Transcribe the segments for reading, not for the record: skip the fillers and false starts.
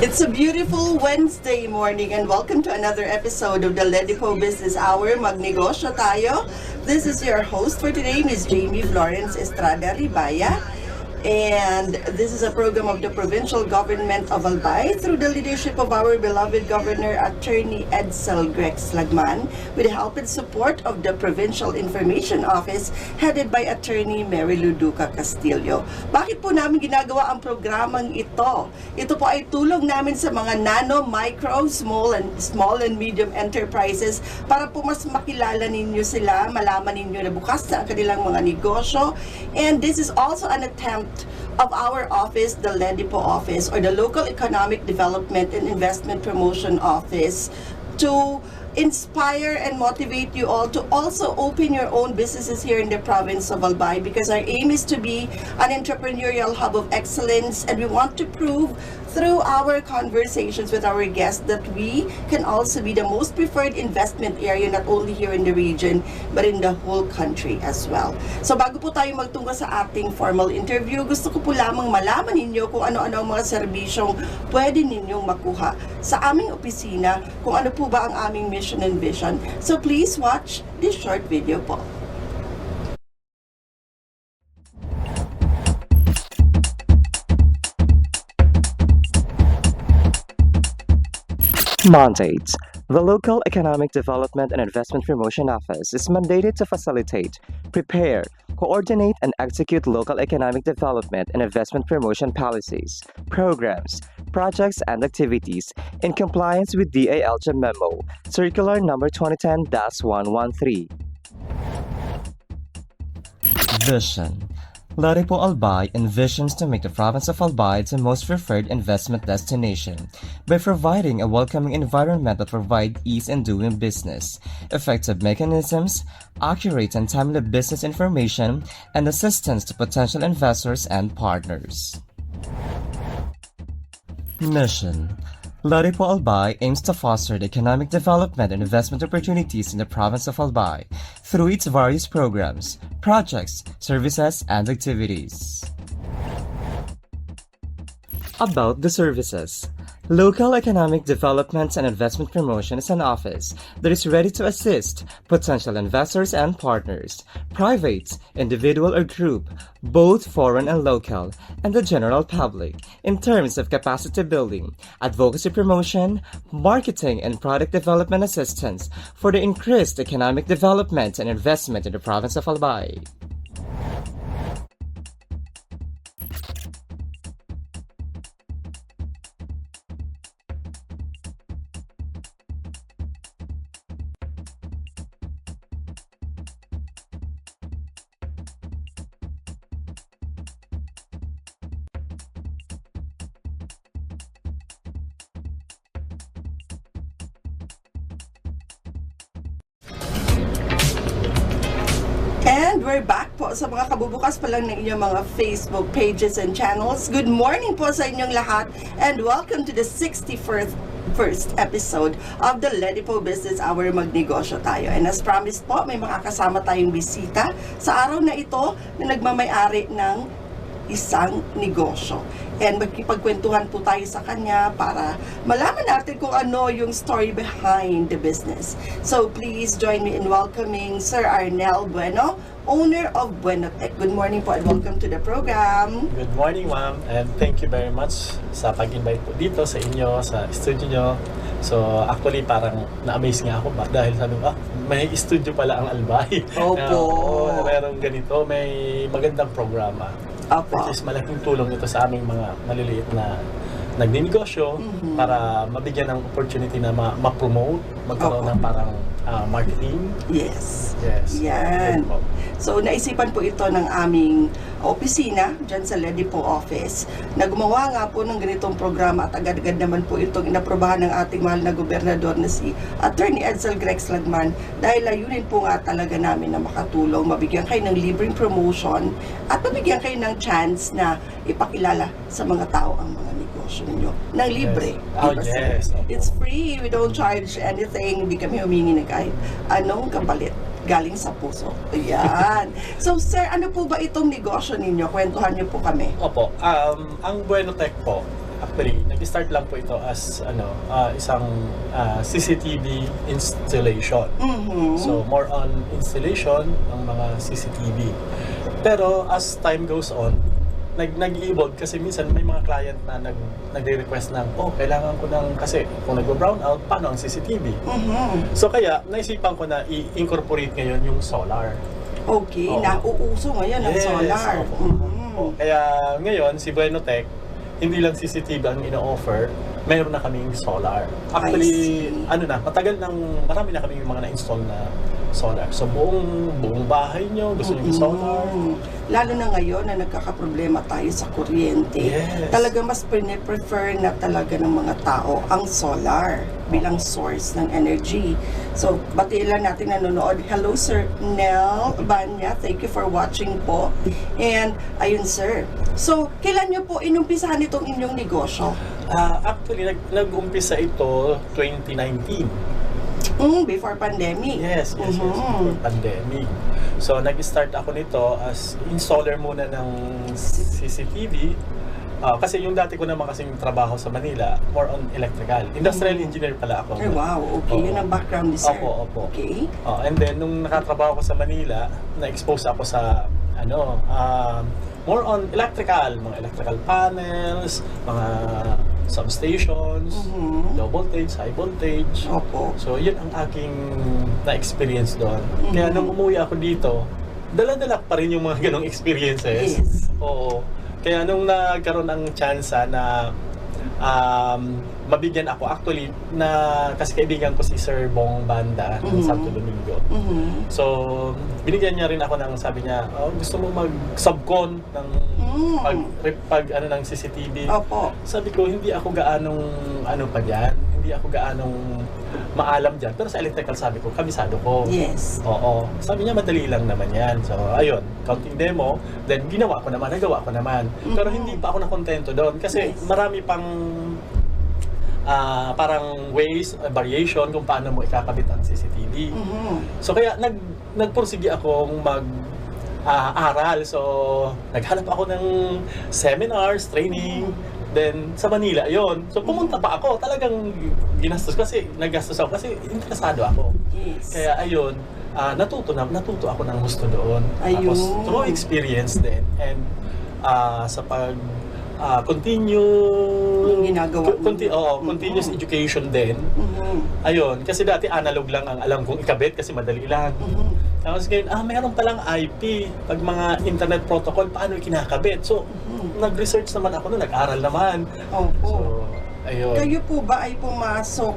It's a beautiful Wednesday morning and welcome to another episode of the Ledipo Business Hour. Magnegosyo tayo. This is your host for today, Ms. Jamie Florence Estrada Ribaya. And this is a program of the Provincial Government of Albay through the leadership of our beloved Governor Attorney Edsel Grex Lagman with the help and support of the Provincial Information Office headed by Attorney Mary Luduca Castillo. Bakit po namin ginagawa ang programang ito? Ito po ay tulong namin sa mga nano, micro, small and medium enterprises para po mas makilala ninyo sila, malaman ninyo na bukas na ang kanilang mga negosyo. And this is also an attempt of our office, the Ledipo office, or the Local Economic Development and Investment Promotion Office, to inspire and motivate you all to also open your own businesses here in the province of Albay, because our aim is to be an entrepreneurial hub of excellence, and we want to prove through our conversations with our guests that we can also be the most preferred investment area not only here in the region but in the whole country as well. So bago po tayo magtungo sa ating formal interview, gusto ko po lamang malaman ninyo kung ano-ano ang mga serbisyong pwede ninyong makuha sa aming opisina, kung ano po ba ang aming mission and vision. So please watch this short video po. Mandates. The Local Economic Development and Investment Promotion Office is mandated to facilitate, prepare, coordinate, and execute local economic development and investment promotion policies, programs, projects, and activities in compliance with DALJ Memo, Circular Number 2010-113. Vision. Ledipo Albay envisions to make the province of Albay the most preferred investment destination by providing a welcoming environment that provides ease in doing business, effective mechanisms, accurate and timely business information, and assistance to potential investors and partners. Mission. Ledipo Albay aims to foster the economic development and investment opportunities in the province of Albay through its various programs, projects, services, and activities. About the services. Local Economic Development and Investment Promotion is an office that is ready to assist potential investors and partners, private, individual or group, both foreign and local, and the general public, in terms of capacity building, advocacy promotion, marketing and product development assistance for the increased economic development and investment in the province of Albay. And we're back po sa mga kabubukas pa lang ng inyong mga Facebook pages and channels. Good morning po sa inyong lahat and welcome to the 61st episode of the Ledipo Business Hour. Magnegosyo tayo. And as promised po, may makakasama tayong bisita sa araw na ito na nagmamayari ng isang negosyo. And magkipagkwentuhan po tayo sa kanya para malaman natin kung ano yung story behind the business. So please join me in welcoming Sir Arnel Bueno, owner of Bueno Tech. Good morning po and welcome to the program. Good morning, ma'am, and thank you very much sa pag-invite po dito sa inyo, sa studio nyo. So actually parang na-amaze nga ako dahil sabi ko, may studio pala ang Albay. Opo. Merong ganito, may magandang programa. Opo. Which is malaking tulong ito sa aming mga maliliit na nagninegosyo para mabigyan ng opportunity na ma-promote, magkaroon ng parang marketing. Yes. Yes. Yan. Po. So, naisipan po ito ng aming opisina dyan sa Ledipo office na gumawa nga po ng ganitong programa at agad-agad naman po itong inaprobahan ng ating mahal na gobernador na si Attorney Edsel Grex Lagman dahil layunin po nga talaga namin na makatulong, mabigyan kayo ng libreng promotion at mabigyan kayo ng chance na ipakilala sa mga tao ang mga negosyo ninyo ng libre. Yes. Oh, Diba, yes. sir? It's free. We don't charge anything. Hindi kami humingi na kahit anong kapalit. Galing sa puso. Ayan. So, sir, ano po ba itong negosyo ninyo? Kwentuhan niyo po kami. Opo. Ang Bueno Tech po, Actually, nag-start lang po ito as isang CCTV installation. So, more on installation ng mga CCTV. Pero as time goes on, nag-evolve kasi minsan may mga client na nagre-request ng, kailangan ko ng, kasi kung nag-brown out, paano ang CCTV? So kaya, naisipan ko na i-incorporate ngayon yung solar. Okay, nauuso ngayon ang solar. Kaya ngayon, si Buenotech, hindi lang CCTV ang ino-offer, mayroon na kaming solar. Actually, marami na kaming mga na-install na solar. So buong bahay nyo, gusto nyo solar. Lalo na ngayon na nagkakaproblema tayo sa kuryente. Yes. Talaga mas prefer na talaga ng mga tao ang solar bilang source ng energy. So, batiin lang natin nanonood. Hello, Sir Nel Banya. Thank you for watching po. And, ayun, sir. So, kailan nyo po inumpisahan itong inyong negosyo? Actually, nag-umpisa ito 2019. Before pandemic. Yes, before pandemic. So, nag-start ako nito as installer muna ng CCTV. Kasi yung dati ko naman kasing trabaho sa Manila, more on electrical. Industrial engineer pala ako. Ay, wow. Okay, yun ang background ni sir. Opo. Okay. And then, nung nakatrabaho ko sa Manila, na-expose ako sa, more on electrical, mga electrical panels, mga substations, low voltage, high voltage. Opo. So, yun ang aking na-experience doon. Kaya nung umuwi ako dito, dala-dala pa rin yung mga ganong experiences. Yes. Oo. Kaya nung nagkaroon ng chance na mabigyan ako, actually, kasi kaibigan ko si Sir Bong Banda ng Santo Domingo. So, binigyan niya rin ako ng, sabi niya, gusto mo mag-subcon ng ng CCTV. Opo. Sabi ko, hindi ako gaanong hindi ako gaanong maalam dyan. Pero sa electrical, sabi ko, kabisado ko. Yes. Oo. Sabi niya, madali lang naman yan. So, ayun, counting demo, then nagawa ko naman. Pero hindi pa ako nakontento doon. Kasi marami pang parang ways, variation kung paano mo ikakabit ang CCTV. So, kaya nagpursige akong aral. So, naghanap ako ng seminars, training. Then, sa Manila, yon. So, pumunta pa ako. Talagang ginastos naggastos ako kasi interesado ako. Yes. Kaya, ayun, natuto ako ng gusto doon. Ayun. Tapos, through experience din. And, sa continuous education din. Ayun, kasi dati analog lang ang alam kong ikabit kasi madali lang. Tapos ngayon, mayroon palang IP, pag mga internet protocol, paano kinakabit? So, nag-research naman ako nag-aral naman. Opo. So, ayun. Kayo po ba ay pumasok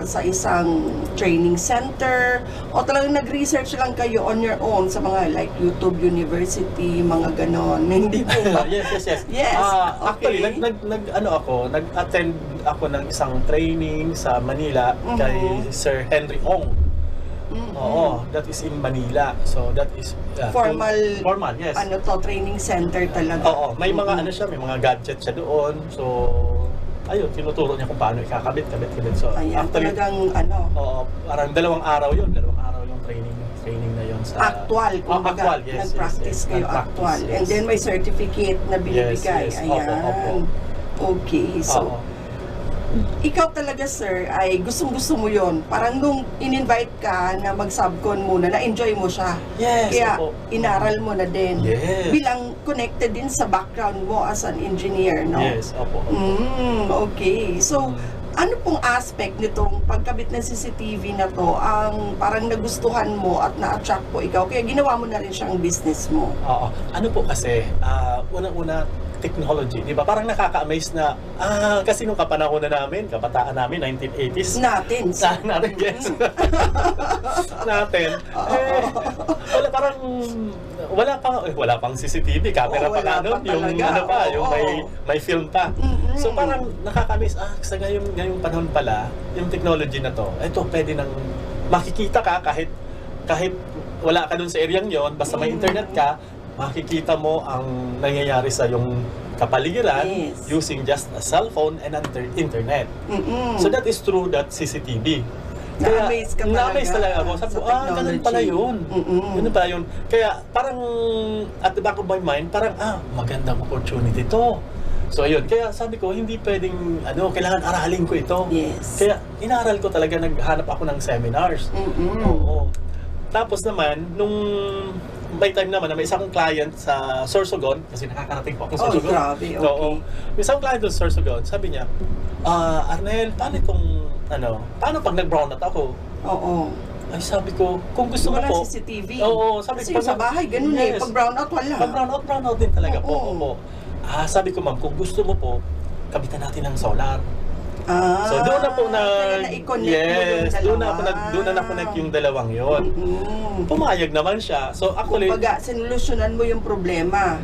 sa isang training center o talagang nag-research lang kayo on your own sa mga like YouTube University, mga ganon? Hindi po ba? Yes. Yes. Actually, Okay. nag-attend ako ng isang training sa Manila kay Sir Henry Ong. Oo, that is in Manila. So that is formal, yes. Training center talaga. Oo, may mga may mga gadget siya doon. So ayun, tinuturo niya kung paano ikakabit. So Ayan, actually, talagang oo, parang dalawang araw yung training na yun sa actual, kumbaga, actual, yes, nag-practice kayo nag-practice, actual. yes. And then may certificate na binibigay. Yes. Ayan. Opo. Okay, so ikaw talaga, sir, ay gustong-gusto mo yon. Parang nung in-invite ka na mag-subcon muna, na-enjoy mo siya. Yes, Kaya opo. inaral mo na din. Yes. Bilang connected din sa background mo as an engineer, no? Yes, opo. Okay. So, ano pong aspect nitong pagkabit ng CCTV na to ang parang nagustuhan mo at na-attract po ikaw? Kaya ginawa mo na rin siyang business mo. Oo. Ano po kasi, unang-una, technology, di ba? Parang nakaka-amaze na, kasi nung kapanahon na namin, kabataan namin, 1980s. Natin. Natin, yes. Natin. Wala pang CCTV, camera pa wala nga nun, pa yung talaga. yung may film pa. So parang nakaka-amaze, sa ngayong panahon pala, yung technology na to, ito, pwede nang makikita ka kahit wala ka dun sa area yon, basta may internet ka, makikita mo ang nangyayari sa yung kapaligiran using just a cell phone and internet. So that is through that CCTV. Na-amaze ka talaga ako. Sabi ko, ganun pala yun. Ganun pala yun. Kaya parang at the back of my mind, parang magandang opportunity to. So ayun, kaya sabi ko hindi pwedeng kailangan aralin ko ito. Yes. Kaya inaral ko talaga, naghanap ako ng seminars. Oo. Tapos naman nung may time naman na may isang client sa Sorsogon, kasi nakakarating po ako sa Sorsogon. Grabe, okay. Oo. May isang client sa Sorsogon, sabi niya, Arnel, paano pag nag-brown out ako? Oo. Ay, sabi ko, kung gusto mo Walang po. CCTV. Oo, sabi Kasi ko. sa bahay, ganun pag brownout, wala. Pag brownout din talaga po. Oo. Opo. Sabi ko, ma'am, kung gusto mo po, kabitan natin ng solar. So doon na po kaya na-i-connect mo yung dalawa. doon na connect yung dalawang yon. Pumayag naman siya. So actually, kumbaga, sinulusyonan mo yung problema.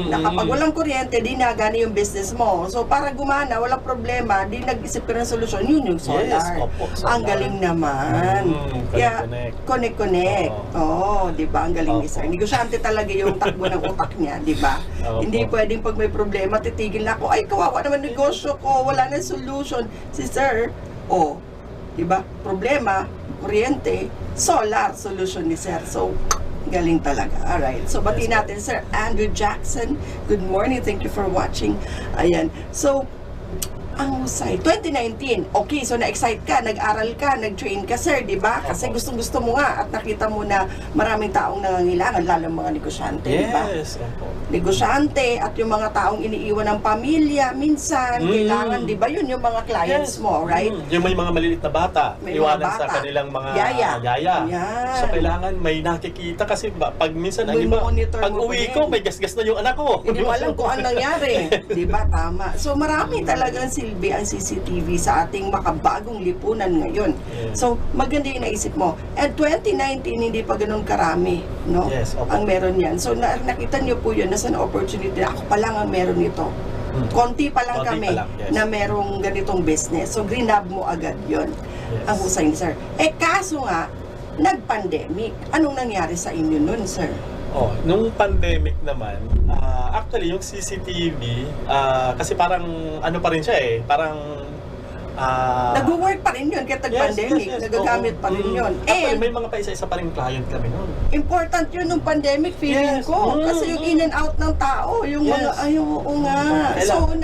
Na kapag walang kuryente, di nagana yung business mo. So para gumana, walang problema, di nag-isip ka ng solusyon, yun yung solar. Yes, opo, solar. Ang galing naman. Kaya, connect. Oo, di ba? Ang galing ni Sir. Negosyante talaga yung takbo ng utak niya, di ba? Hindi pwedeng pag may problema, titigil na ako, ay kawawa naman negosyo ko, wala na solution. Si Sir, di ba? Problema, kuryente, solar, solution ni Sir. So, galing talaga. Alright. So, bati natin, Sir Andrew Jackson. Good morning. Thank you for watching. Ayan. So, ang husay. 2019. Okay, so na-excite ka, nag-aral ka, nag-train ka, Sir, di ba? Kasi gustong-gusto mo nga at nakita mo na maraming taong nangangailangan, lalo mga negosyante, di ba? yes, opo. Negosyante at yung mga taong iniiwan ng pamilya, minsan, kailangan, di ba? Yun yung mga clients mo, right? Yung may mga maliliit na bata, May iwanan mga sa bata. kanilang mga Yaya. Yan. So kailangan may nakikita kasi pag minsan ang May iba, monitor pag mo pa uwi din. ko, may gasgas na yung anak ko. Hindi mo alam kung anong nangyari. Di ba? Tama. So, marami talagang silbi ang CCTV sa ating makabagong lipunan ngayon. Yes. So, maganda yung naisip mo. And 2019, hindi pa ganun karami, no? Yes, opo. Ang meron yan. So, nakita niyo po yun, nasa opportunity. Ako pa lang ang meron nito. Konti pa lang Konti kami pa lang, yes. na merong ganitong business. So, grab mo agad yun. Yes. Ang husay ni Sir. Kaso nga, nag-pandemic. Anong nangyari sa inyo nun, Sir? Nung pandemic naman, actually yung CCTV, kasi parang pa rin siya parang Nag-work pa rin yun kahit nag-pandemic. Nagagamit pa rin yun. Actually, may mga pa-isa-isa pa rin client kami noon. Important yun nung pandemic, feeling Yes. ko. Kasi yung in and out ng tao, yung Yes. mga, oo nga. So,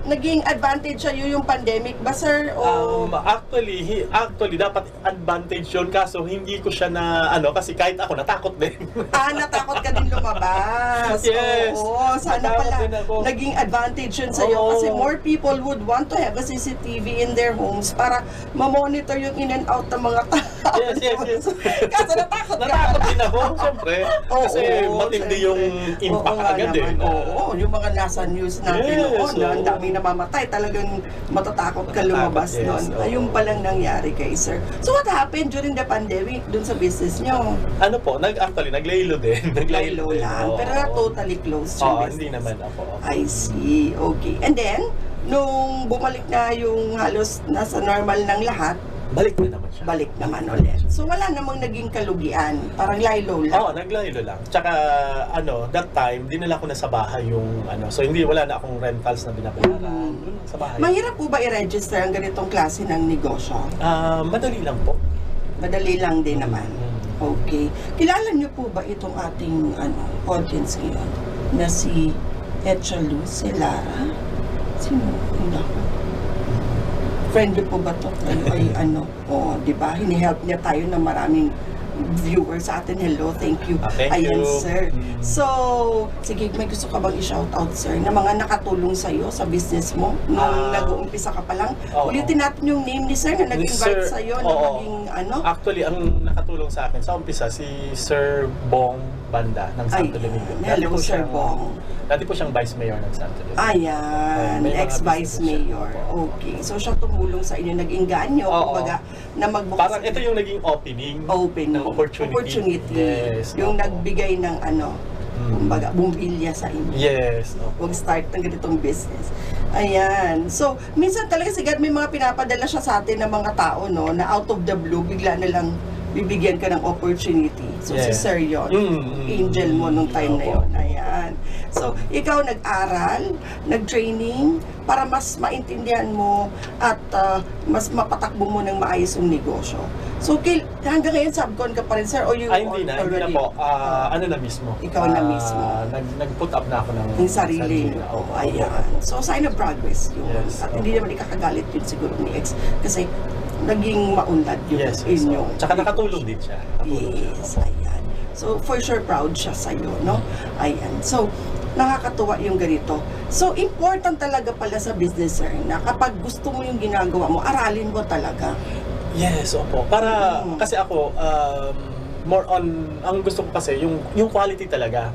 naging advantage sa iyo yung pandemic ba, Sir? O Actually dapat advantage yun, kaso hindi ko siya na kasi kahit ako natakot din. natakot ka din lumabas. Yes. Oo, sana Natakot pala din ako. naging advantage yun sa iyo Oo. kasi more people would want to have a CCTV in their homes para ma-monitor yung in and out ng mga tao. Yes. Kaso natakot ka. Natakot din ako, siyempre. Kasi Oo, matindi syempre. yung impact Oo nga agad naman. eh. Oo, yung mga nasa news natin Yes, noon, na ang oo. dami namamatay, talagang matatakot ka Matatakot, lumabas yes, noon. oo. Ayun palang nangyari kay Sir. So what happened during the pandemic dun sa business nyo? Actually, naglaylo din. Laylo din. lang, Oo. pero not totally closed yung business. Hindi naman ako. I see. Okay. And then, nung bumalik na yung halos nasa normal ng lahat, Balik na naman siya. balik naman ulit. So wala namang naging kalugian. Parang laylo lang. Naglaylo lang. Tsaka, that time, dinala ko na sa bahay yung, so wala na akong rentals na binabayaran. Doon lang sa bahay. Mahirap po ba i-register ang ganitong klase ng negosyo? Madali lang po. Madali lang din naman. Okay. Kilala niyo po ba itong ating audience ngayon na si Echalu Celara? Sino? Hindi ako. Friend niyo po ba to? Kayo ay di ba? Hinihelp niya tayo ng maraming viewers sa atin. Hello, thank you. Thank Ayan, you. Sir. So, sige, may gusto ka bang i-shoutout, Sir, na mga nakatulong sa'yo sa business mo nung nag-uumpisa ka pa lang? Oo. Ulitin natin yung name ni Sir na nag-invite Sir, sa'yo na oo. maging Actually, ang nakatulong sa akin sa umpisa, si Sir Bong Banda ng Santo Domingo. Hello, Sir Bong. Dati po siyang Vice Mayor ng Santo Domingo. Ayan, May mga ex-vice business siya. mayor. Okay. So, siya tumulong sa inyo, nag-inganyo, Oo. kumbaga, na magbukas. Parang ito yung naging opening ng opportunity. Yung Yes, opo. nagbigay ng kumbaga, bumbilya sa inyo. Yes. Opo. Huwag start ng ganitong business. Ayan. So, minsan talaga si God may mga pinapadala siya sa atin ng mga tao, no, na out of the blue, bigla na lang bibigyan ka ng opportunity. So, si Yeah. Sir yun. Angel mo nung time na Opo. yun. Ayan. So, ikaw nag-aral, nag-training, para mas maintindihan mo at mas mapatakbo mo ng maayos yung negosyo. So, hanggang ngayon subcon ka pa rin, sir? O you Hindi na po. Ano na mismo? Ikaw na mismo. Nag-put up na ako ng Yung sarili. Oo. Ayan. So, sign of progress yun. Yes. At hindi naman ikakagalit yun siguro ni ex. Kasi, naging maunlad yun Yes. inyong. Tsaka nakatulong din siya. Yes, ayan. So, for sure, proud siya sa'yo, no? Ayan. So, nakakatuwa yung ganito. So, important talaga pala sa business, sir, na kapag gusto mo yung ginagawa mo, aralin mo talaga. Yes, opo. Para, kasi ako, more on, ang gusto ko kasi, yung quality talaga.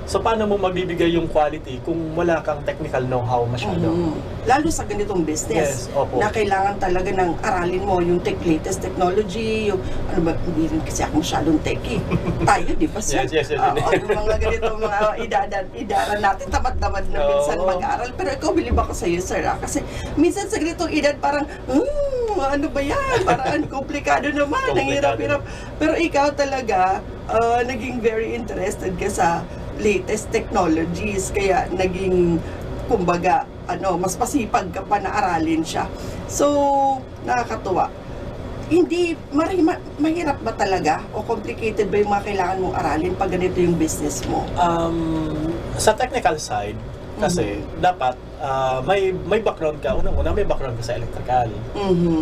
So, paano mo magbibigay yung quality kung wala kang technical know-how masyado? Lalo sa ganitong business, Yes, opo. na kailangan talaga ng aralin mo yung latest technology, yung, ano ba, hindi rin kasi ako masyadong techie. Tayo, di ba, sir? Yes. Yung mga ganitong mga idara natin, tamad-tamad na minsan Oo. mag-aral. Pero ikaw, bilib ako sa'yo, sir, Kasi minsan sa ganitong edad, parang, ano ba yan? Parang komplikado naman, ang hirap-hirap. Pero ikaw talaga, naging very interested ka sa latest technologies, kaya naging, kumbaga, mas pasipag ka pa na aralin siya. So, nakakatuwa. Hindi, mahirap ba talaga? O complicated ba yung mga kailangan mong aralin pag ganito yung business mo? Sa technical side, kasi dapat may background ka. Unang-una, may background ka sa electrical.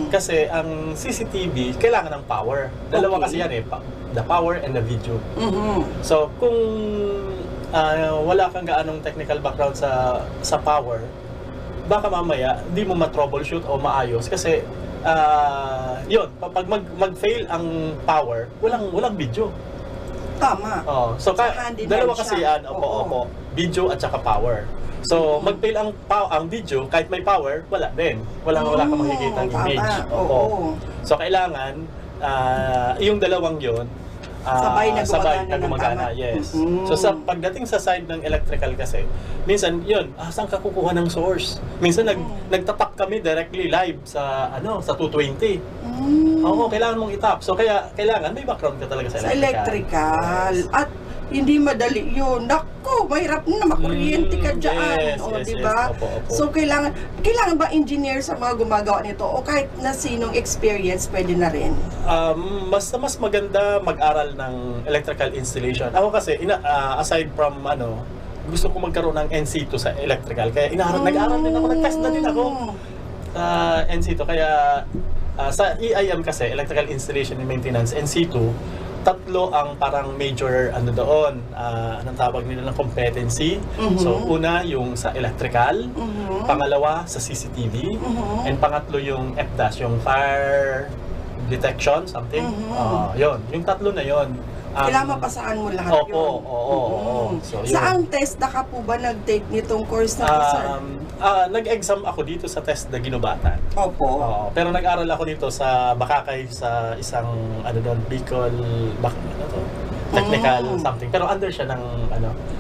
Kasi ang CCTV, kailangan ng power. Dalawa kasi yan the power and the video. So, kung wala kang gaanong technical background sa power, baka mamaya hindi mo ma-troubleshoot o maayos kasi yun, pag mag-fail ang power, walang video. Tama. So hand in dalawa hand kasi siya. yan, opo, video at saka power. So mag-fail ang video, kahit may power, wala din. Wala kang makikita ng image. Tama. Opo. Oo. So kailangan yung dalawang yun, Sabay na gumagana ng gumagana, tama. yes. So sa pagdating sa side ng electrical kasi, minsan yun, saan ka kukuha ng source? Minsan nagtatak kami directly live sa sa 220. Oo, kailangan mong itap. So kaya kailangan may background ka talaga sa electrical. Yes. At hindi madali yun. Naku, mahirap na makuryente ka dyan. Yes, Di ba? Opo. So, kailangan ba engineer sa mga gumagawa nito? O kahit na sinong experience, pwede na rin? Mas maganda mag-aral ng electrical installation. Ako kasi, aside from gusto ko magkaroon ng NC2 sa electrical. Kaya nag-aral din ako, nag-test na din ako sa NC2. Kaya sa EIM kasi, Electrical Installation and Maintenance, NC2, tatlo ang parang major doon, anong tawag nila ng competency. So, una yung sa electrical, pangalawa sa CCTV, and pangatlo yung FDAS, yung fire detection, something. Yun, yung tatlo na yun. Kailangan mapasaan mo lahat yun. Oo. So, yun. Saan TESDA ka po ba nag-take nitong course na to, sir? Nag-exam ako dito sa TESDA Ginubatan. Opo. Pero nag-aral ako dito sa Bakakay sa isang Bicol technical something. Pero under siya ng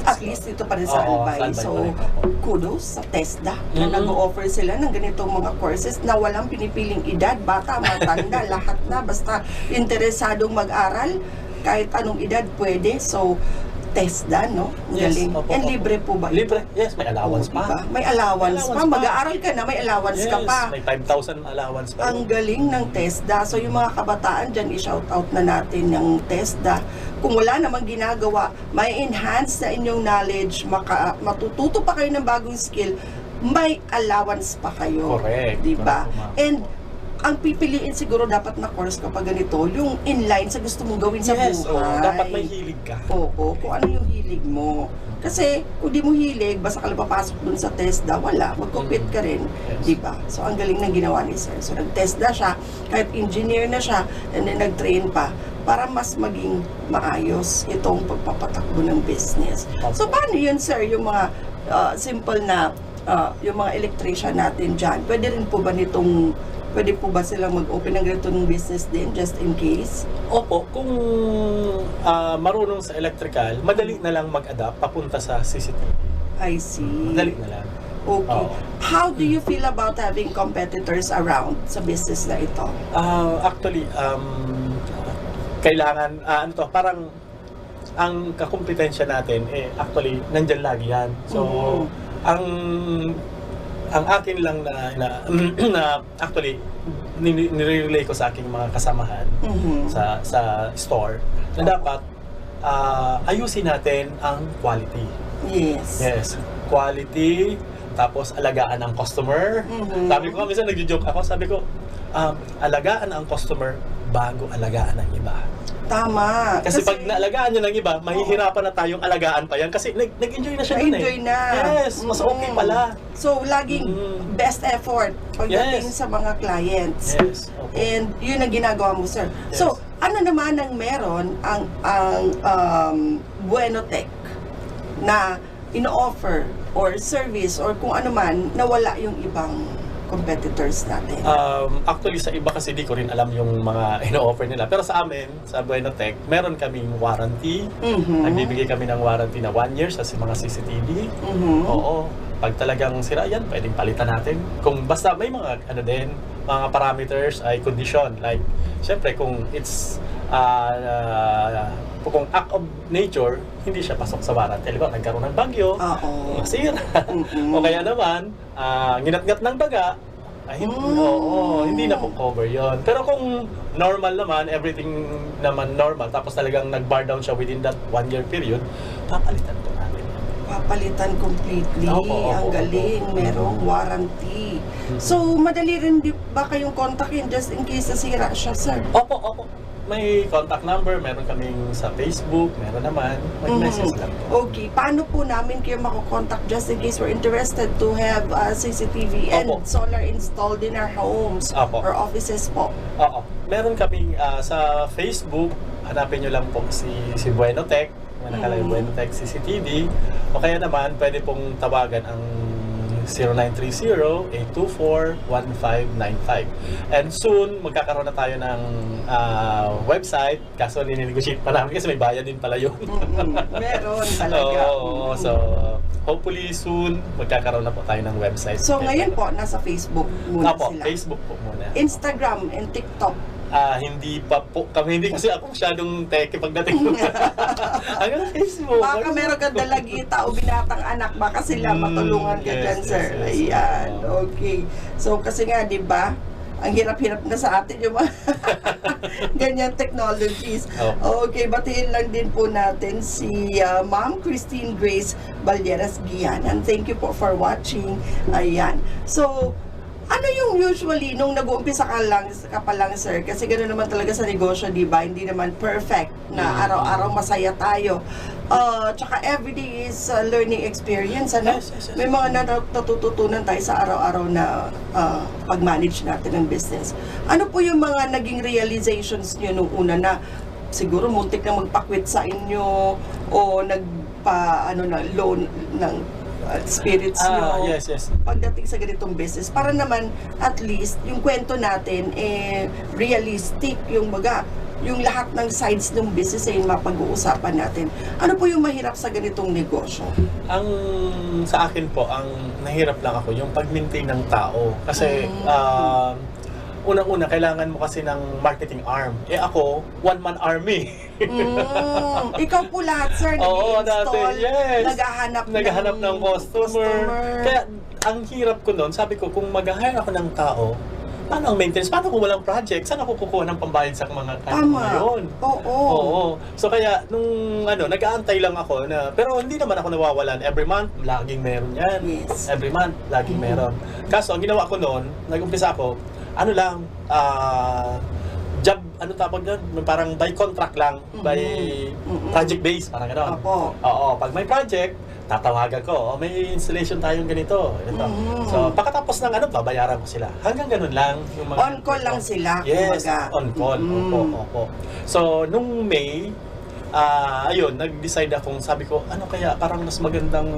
At least dito pa rin sa Albay. So, kudos sa TESDA na nag-o-offer sila ng ganitong mga courses na walang pinipiling edad, bata, matanda, lahat na. Basta interesadong mag-aral, kahit anong edad pwede. So, TESDA, no? Yes, Galing. opo, And opo. libre po ba? Libre, yes, may allowance Oo, pa. diba? May allowance pa. Mag-aaral ka na, may allowance Yes, ka pa. may 5,000 allowance pa. Ang galing ng TESDA. So, yung mga kabataan dyan, i-shout out na natin ng TESDA. Kung wala namang ginagawa, may enhance na inyong knowledge, matututo pa kayo ng bagong skill, may allowance pa kayo. Correct. Diba? Correct, ma'am. And, ang pipiliin siguro dapat na course kapag ganito, yung inline sa gusto mong gawin sa Yes, buhay. dapat may hilig ka. Oo, kung ano yung hilig mo. Kasi kung di mo hilig, basta ka lang papasok dun sa TESDA, wala, mag-compete ka rin. Yes. Diba? So, ang galing ng ginawa ni sir. So, nag-TESDA siya, kahit engineer na siya, and then nag-train pa, para mas maging maayos itong pagpapatakbo ng business. So, paano yun, sir, yung mga simple na, yung mga electrician natin dyan, pwede rin po ba pwede po ba silang mag-open ng ganitong business din, just in case? Opo, kung marunong sa electrical, madali na lang mag-adapt papunta sa CCTV. I see. Madali na lang. Okay. Oo. How do you feel about having competitors around sa business na ito? Actually, kailangan, parang ang kakumpetensya natin, actually, nandyan lagi yan. So, ang akin lang na actually, nire-relay ko sa aking mga kasamahan sa store na dapat ayusin natin ang quality. Yes. Yes, quality, tapos alagaan ang customer. Sabi ko, minsan nagjo-joke ako, sabi ko, alagaan ang customer bago alagaan ang iba. Tama. Kasi pag naalagaan nyo ng iba, mahihirapan na tayong alagaan pa yan kasi nag-enjoy na siya dun Na-enjoy na. Yes, mas okay pala. So, laging best effort pagdating Yes. sa mga clients. Yes, opo. And yun ang ginagawa mo, sir. Yes. So, ano naman ang meron ang Buenotech na ino-offer or service or kung ano man na wala yung ibang competitors natin? Actually, sa iba kasi di ko rin alam yung mga ino-offer nila. Pero sa amin, sa Buenotech, meron kaming warranty. Nagbibigay kami ng warranty na 1 year sa mga CCTV. Oo. Pag talagang sira yan, pwedeng palitan natin. Kung basta may mga mga parameters ay condition. Like, syempre, kung it's kung act of nature, hindi siya pasok sa warranty. Halimbawa, nagkaroon ng bagyo, masira. O kaya naman, nginat-ngat ng daga, ay, hindi na po cover yon. Pero kung normal naman, everything naman normal, tapos talagang nag-bar down siya within that 1 year period, papalitan po natin. Papalitan completely. Opo, ang galing. opo. Merong warranty. So, madali rin di ba kayong kontakin just in case nasira siya, sir? Opo. May contact number, meron kaming sa Facebook, meron naman. Mag-message lang po. Okay. Paano po namin kayo makokontakt just in case we're interested to have CCTV and Opo. solar installed in our homes Opo. or offices po? Oo. Meron kaming sa Facebook, hanapin nyo lang po si Buenotech, nakalagay Buenotech CCTV. O kaya naman, pwede pong tawagan ang 0930-824-1595. And soon, magkakaroon na tayo ng website. Kaso nininegotiate pa namin kasi may bayad din pala yun. Meron talaga. Oo. So, hopefully soon, magkakaroon na po tayo ng website. So ngayon po, nasa Facebook muna Opo, sila. Facebook po muna. Instagram and TikTok. Hindi pa po kami, hindi kasi ako masyadong teke pagdating mo. Hanggang Facebook. Baka meron kang dalagita o binatang anak, baka sila matulungan ka dyan, sir. Yes. Ayan, okay. So kasi nga, di ba, ang hirap-hirap na sa atin yung mga ganyan technologies. Okay, batiin lang din po natin si Ma'am Christine Grace Balderas Gianan. Thank you po for watching. Ayan. So, ano yung usually, nung nag-uumpisa ka pa lang, sir, kasi gano'n naman talaga sa negosyo, di ba? Hindi naman perfect na araw-araw masaya tayo. Tsaka everyday is a learning experience, ano? Yes. May mga natututunan tayo sa araw-araw na pag-manage natin ng business. Ano po yung mga naging realizations nyo nung una na siguro muntik na magpakwit sa inyo o loan ng spirits nyo Yes. pagdating sa ganitong business para naman at least yung kwento natin realistic, yung lahat ng sides ng business ay mapag-uusapan natin. Ano po yung mahirap sa ganitong negosyo? Ang sa akin po, ang nahirap lang ako yung pag-maintain ng tao. Kasi unang-una, kailangan mo kasi ng marketing arm. Ako, one-man army. Ikaw po lahat, sir, Oo, nag-install, dati, yes. naghahanap ng customer. Kaya, ang hirap ko nun, sabi ko, kung mag-hire ako ng tao, paano ang maintenance? Paano kung walang project? Saan ako kukuha ng pambayad sa mga yun? Oo. So kaya, nung nag-aantay lang ako na, pero hindi naman ako nawawalan. Every month, laging meron yan. Yes. Every month, laging meron. Kaso, ang ginawa ko noon, nag-umpisa ako, job, tawag doon? Parang by contract lang, by project base, parang gano'n. Oo, pag may project, tatawagan ko, may installation tayong ganito. So, pagkatapos ng babayaran ko sila. Hanggang ganun lang. Yung mga, on-call lang sila. Yes, kumbaga. on-call. Opo. So, nung May, nag-decide akong, sabi ko, kaya parang mas magandang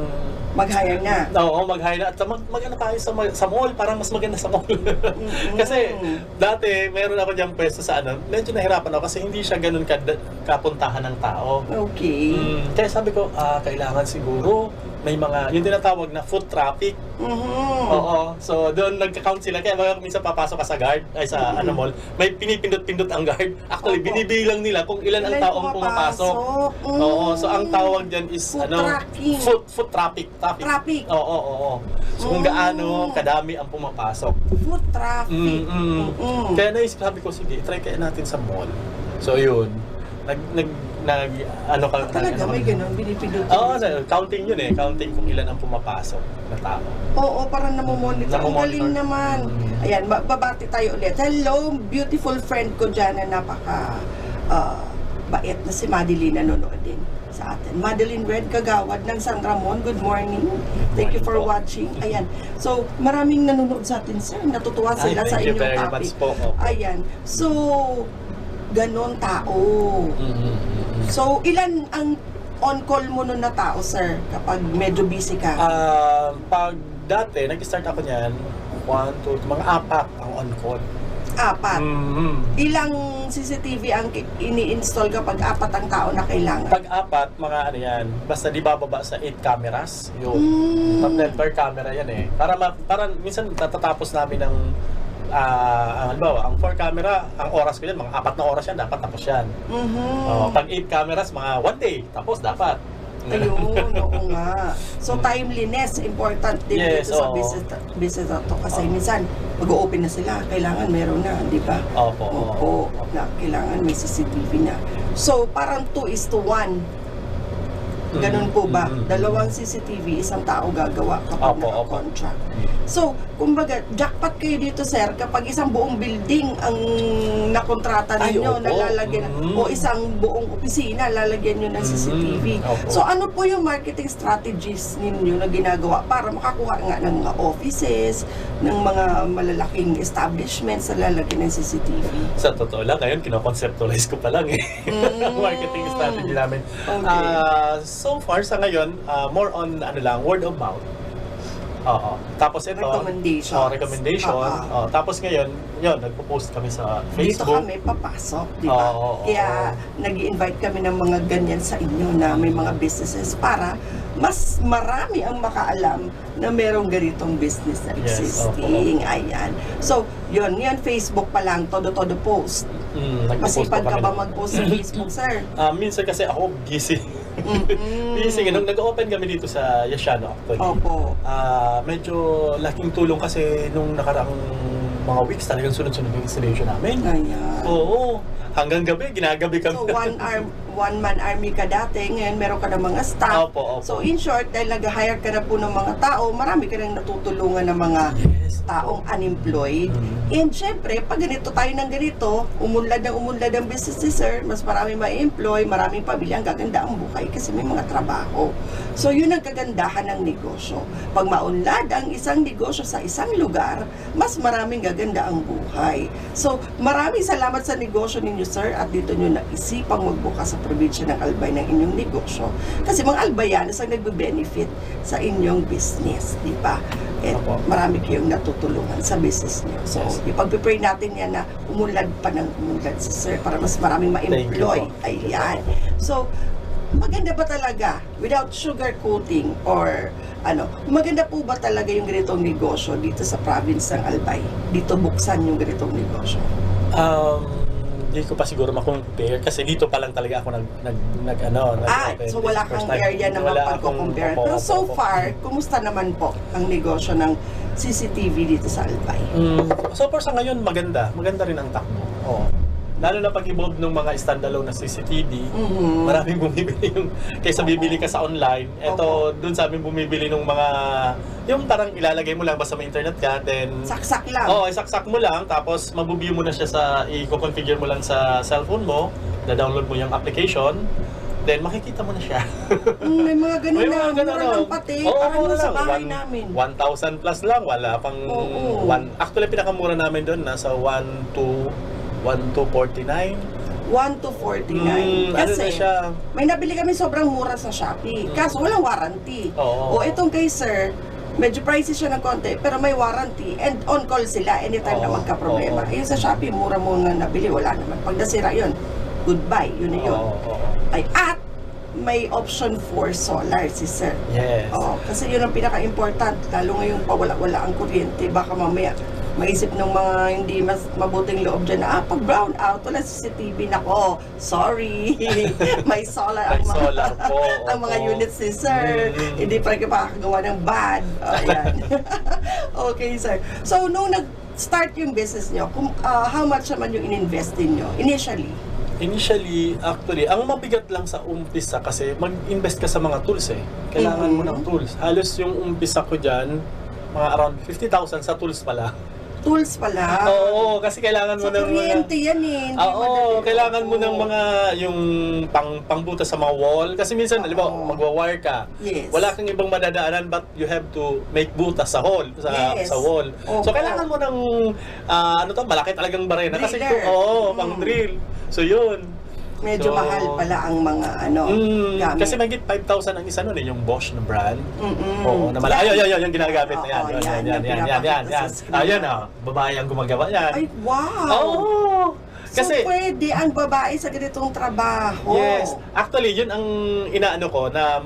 Mag-hire na. Oo, mag-hire na. At tayo sa mall, parang mas maganda sa mall. Kasi, dati, meron ako diyang pwesto sa medyo nahirapan ako kasi hindi siya ganun kapuntahan ng tao. Okay. Kaya sabi ko, kailangan siguro may mga, yung tinatawag na foot traffic. Oo. So, doon nagka-count sila. Kaya mga minsan papasok ka sa guard, ay sa mall, may pinipindot-pindot ang guard. Actually, Opo. binibilang nila kung ilan ang Ilan taong pumapasok. Oo. So, ang tawag dyan is, Foot tracking. foot traffic. Traffic. Oo. So, kung gaano kadami ang pumapasok. Foot traffic. Kaya sabi ko, sige, try kaya natin sa mall. So, yun. Talaga, may ganun, binipindot. Oo, counting yun eh. Counting kung ilan ang pumapasok na tao. Oo, parang namomonitor. Ang galing naman. Ayan, babati tayo ulit. Hello, beautiful friend ko dyan na napaka bait na si Madeline, nanonood din sa atin. Madeline Red Kagawad ng San Ramon, good morning. Thank you for watching. Ayan. So, maraming nanonood sa atin, sir. Natutuwa sila sa inyong topic. Ayan. So, ganon tao. So, ilan ang on-call mo nun na tao, sir, kapag medyo busy ka? Pag dati, nag-start ako niyan, 1, 2, mga 4 ang on-call. 4. Ilang CCTV ang ini-install kapag 4 ang tao na kailangan? Pag 4, mga ano yan, basta di bababa sa 8 cameras, yung top per camera yan eh. Para minsan natatapos namin ng halimbawa, ang 4 camera, ang oras ko yan, mga 4 na oras yan, dapat tapos yan. Pag 8 cameras, mga 1 day, tapos dapat. Ayun, oo nga. So, timeliness, important din dito sa business na to. Kasi minsan, mag-o-open na sila, kailangan meron na, di ba? Opo. Na, kailangan may CCTV na. So, parang 2:1. Ganun po ba? Dalawang CCTV, isang tao gagawa kapag naka-contract. So, kumbaga, jackpot kayo dito, sir, kapag isang buong building ang nakontrata ninyo, nalalagyan, o isang buong opisina, lalagyan nyo ng CCTV. So, ano po yung marketing strategies ninyo na ginagawa para makakuha nga ng mga offices, ng mga malalaking establishments na lalagyan ng CCTV? Sa totoo lang, ngayon, kinoconceptualize ko pa lang eh. Ang marketing strategy namin. So far, sa ngayon, more on, word of mouth. Tapos ito, recommendation. Tapos ngayon, yun, nagpo-post kami sa Facebook. Dito kami papasok, di ba? Kaya nag-i-invite kami ng mga ganyan sa inyo na may mga businesses para mas marami ang makaalam na merong ganitong business na existing. Ayan. So, yun, Facebook pa lang, todo-todo post. Masipag ka ba mag-post sa Facebook, sir? Minsan kasi ako busy. Busy. Nung nag-open kami dito sa Yasiano actually. Opo. Medyo laking tulong kasi nung nakaraang mga weeks talagang sunod-sunod yung installation namin. Ayan. Oo. Hanggang gabi, ginagabi kami. So, one-man army ka dati, ngayon meron ka ng mga staff. Opo. So, in short, dahil nag-hire ka na po ng mga tao, marami ka nang natutulungan ng mga taong unemployed. And syempre, pag ganito tayo ng ganito, umunlad ang business ni sir, mas marami ma-employ, maraming pamilya, ang gaganda ang buhay kasi may mga trabaho. So, yun ang kagandahan ng negosyo. Pag maunlad ang isang negosyo sa isang lugar, mas maraming gaganda ang buhay. So, maraming salamat sa negosyo ninyo, sir, at dito nyo naisipang magbuka sa probinsya ng Albay ng inyong negosyo. Kasi mga Albayanos ang nagbe-benefit sa inyong business, di ba? At marami kayong natutulungan sa business niyo. So, ipag-pray natin yan na umunlad pa ng umunlad si sir para mas maraming ma-employ. Ayan. So, maganda ba talaga, without sugarcoating or maganda po ba talaga yung ganitong negosyo dito sa province ng Albay? Dito buksan yung ganitong negosyo? Hindi ko pa siguro ma-compare kasi dito pa lang talaga ako so wala kang area na mapag-compare. Pero so far, kumusta naman po ang negosyo ng CCTV dito sa Albay? So far sa ngayon, maganda. Maganda rin ang takbo. Lalo na pag-evolve ng mga standalone na CCTV, maraming bumibili yung, kaysa bibili ka sa online, eto, dun sa amin bumibili ng mga, yung parang ilalagay mo lang, basta may internet ka, then saksak lang. Saksak mo lang, tapos mag-view mo na siya i-configure mo lang sa cellphone mo, na-download mo yung application, then makikita mo na siya. May mga ganun na, mura lang pati, parang sa bahay namin. 1,000 plus lang, wala pang, actually pinakamura namin doon, nasa 1,249. 1,249. Kasi may nabili kami sobrang mura sa Shopee. Kaso walang warranty. Itong kay sir, medyo pricey siya ng konti, pero may warranty and on call sila anytime na magka-problema. Yung sa Shopee, mura mo nga nabili, wala naman. Pag nasira yun, goodbye, yun na yun. At may option for solar si sir. Yes. Kasi yun ang pinaka-important, lalo ngayong pawala-wala ang kuryente, baka mamaya maisip ng mga hindi mas mabuting loob dyan na, pag brown out, wala CCTV, nako, sorry, may solar ang May mga, solar po, ang mga opo. units ni sir, hindi pa rin makakagawa ng bad. Ayan. Okay, sir. So, nung nag-start yung business nyo, how much naman yung in-invest nyo initially? Initially, actually, ang mabigat lang sa umpisa kasi mag-invest ka sa mga tools eh. Kailangan mo ng tools. Halos yung umpisa ko dyan, mga around 50,000 sa tools pala. Tools pala. Oo, kasi kailangan mo Sa ng mga... kuryente yan eh. Hindi Oo, madali. kailangan mo ng Oo. mga yung pangbutas sa mga wall. Kasi minsan, alam mo, magwa-wire ka. Yes. Wala kang ibang madadaanan but you have to make butas sa hall, Yes. sa wall. So, Opo. kailangan mo ng, malaki talagang barena. Kasi, Driller. pang drill. So, yun. Medyo So, mahal pala ang mga gamit. kasi mahigit 5,000 ang isa nun yung Bosch na brand. Mm-mm. Oo, na malaki. Ayun, yung ginagamit na yan. Oo, Yan. yan, pinapakita sa screen. Ayan, babae ang gumagawa yan. Ay, wow! Oo. Kasi, so, pwede ang babae sa ganitong trabaho. yes. Actually, yun ang inaano ko na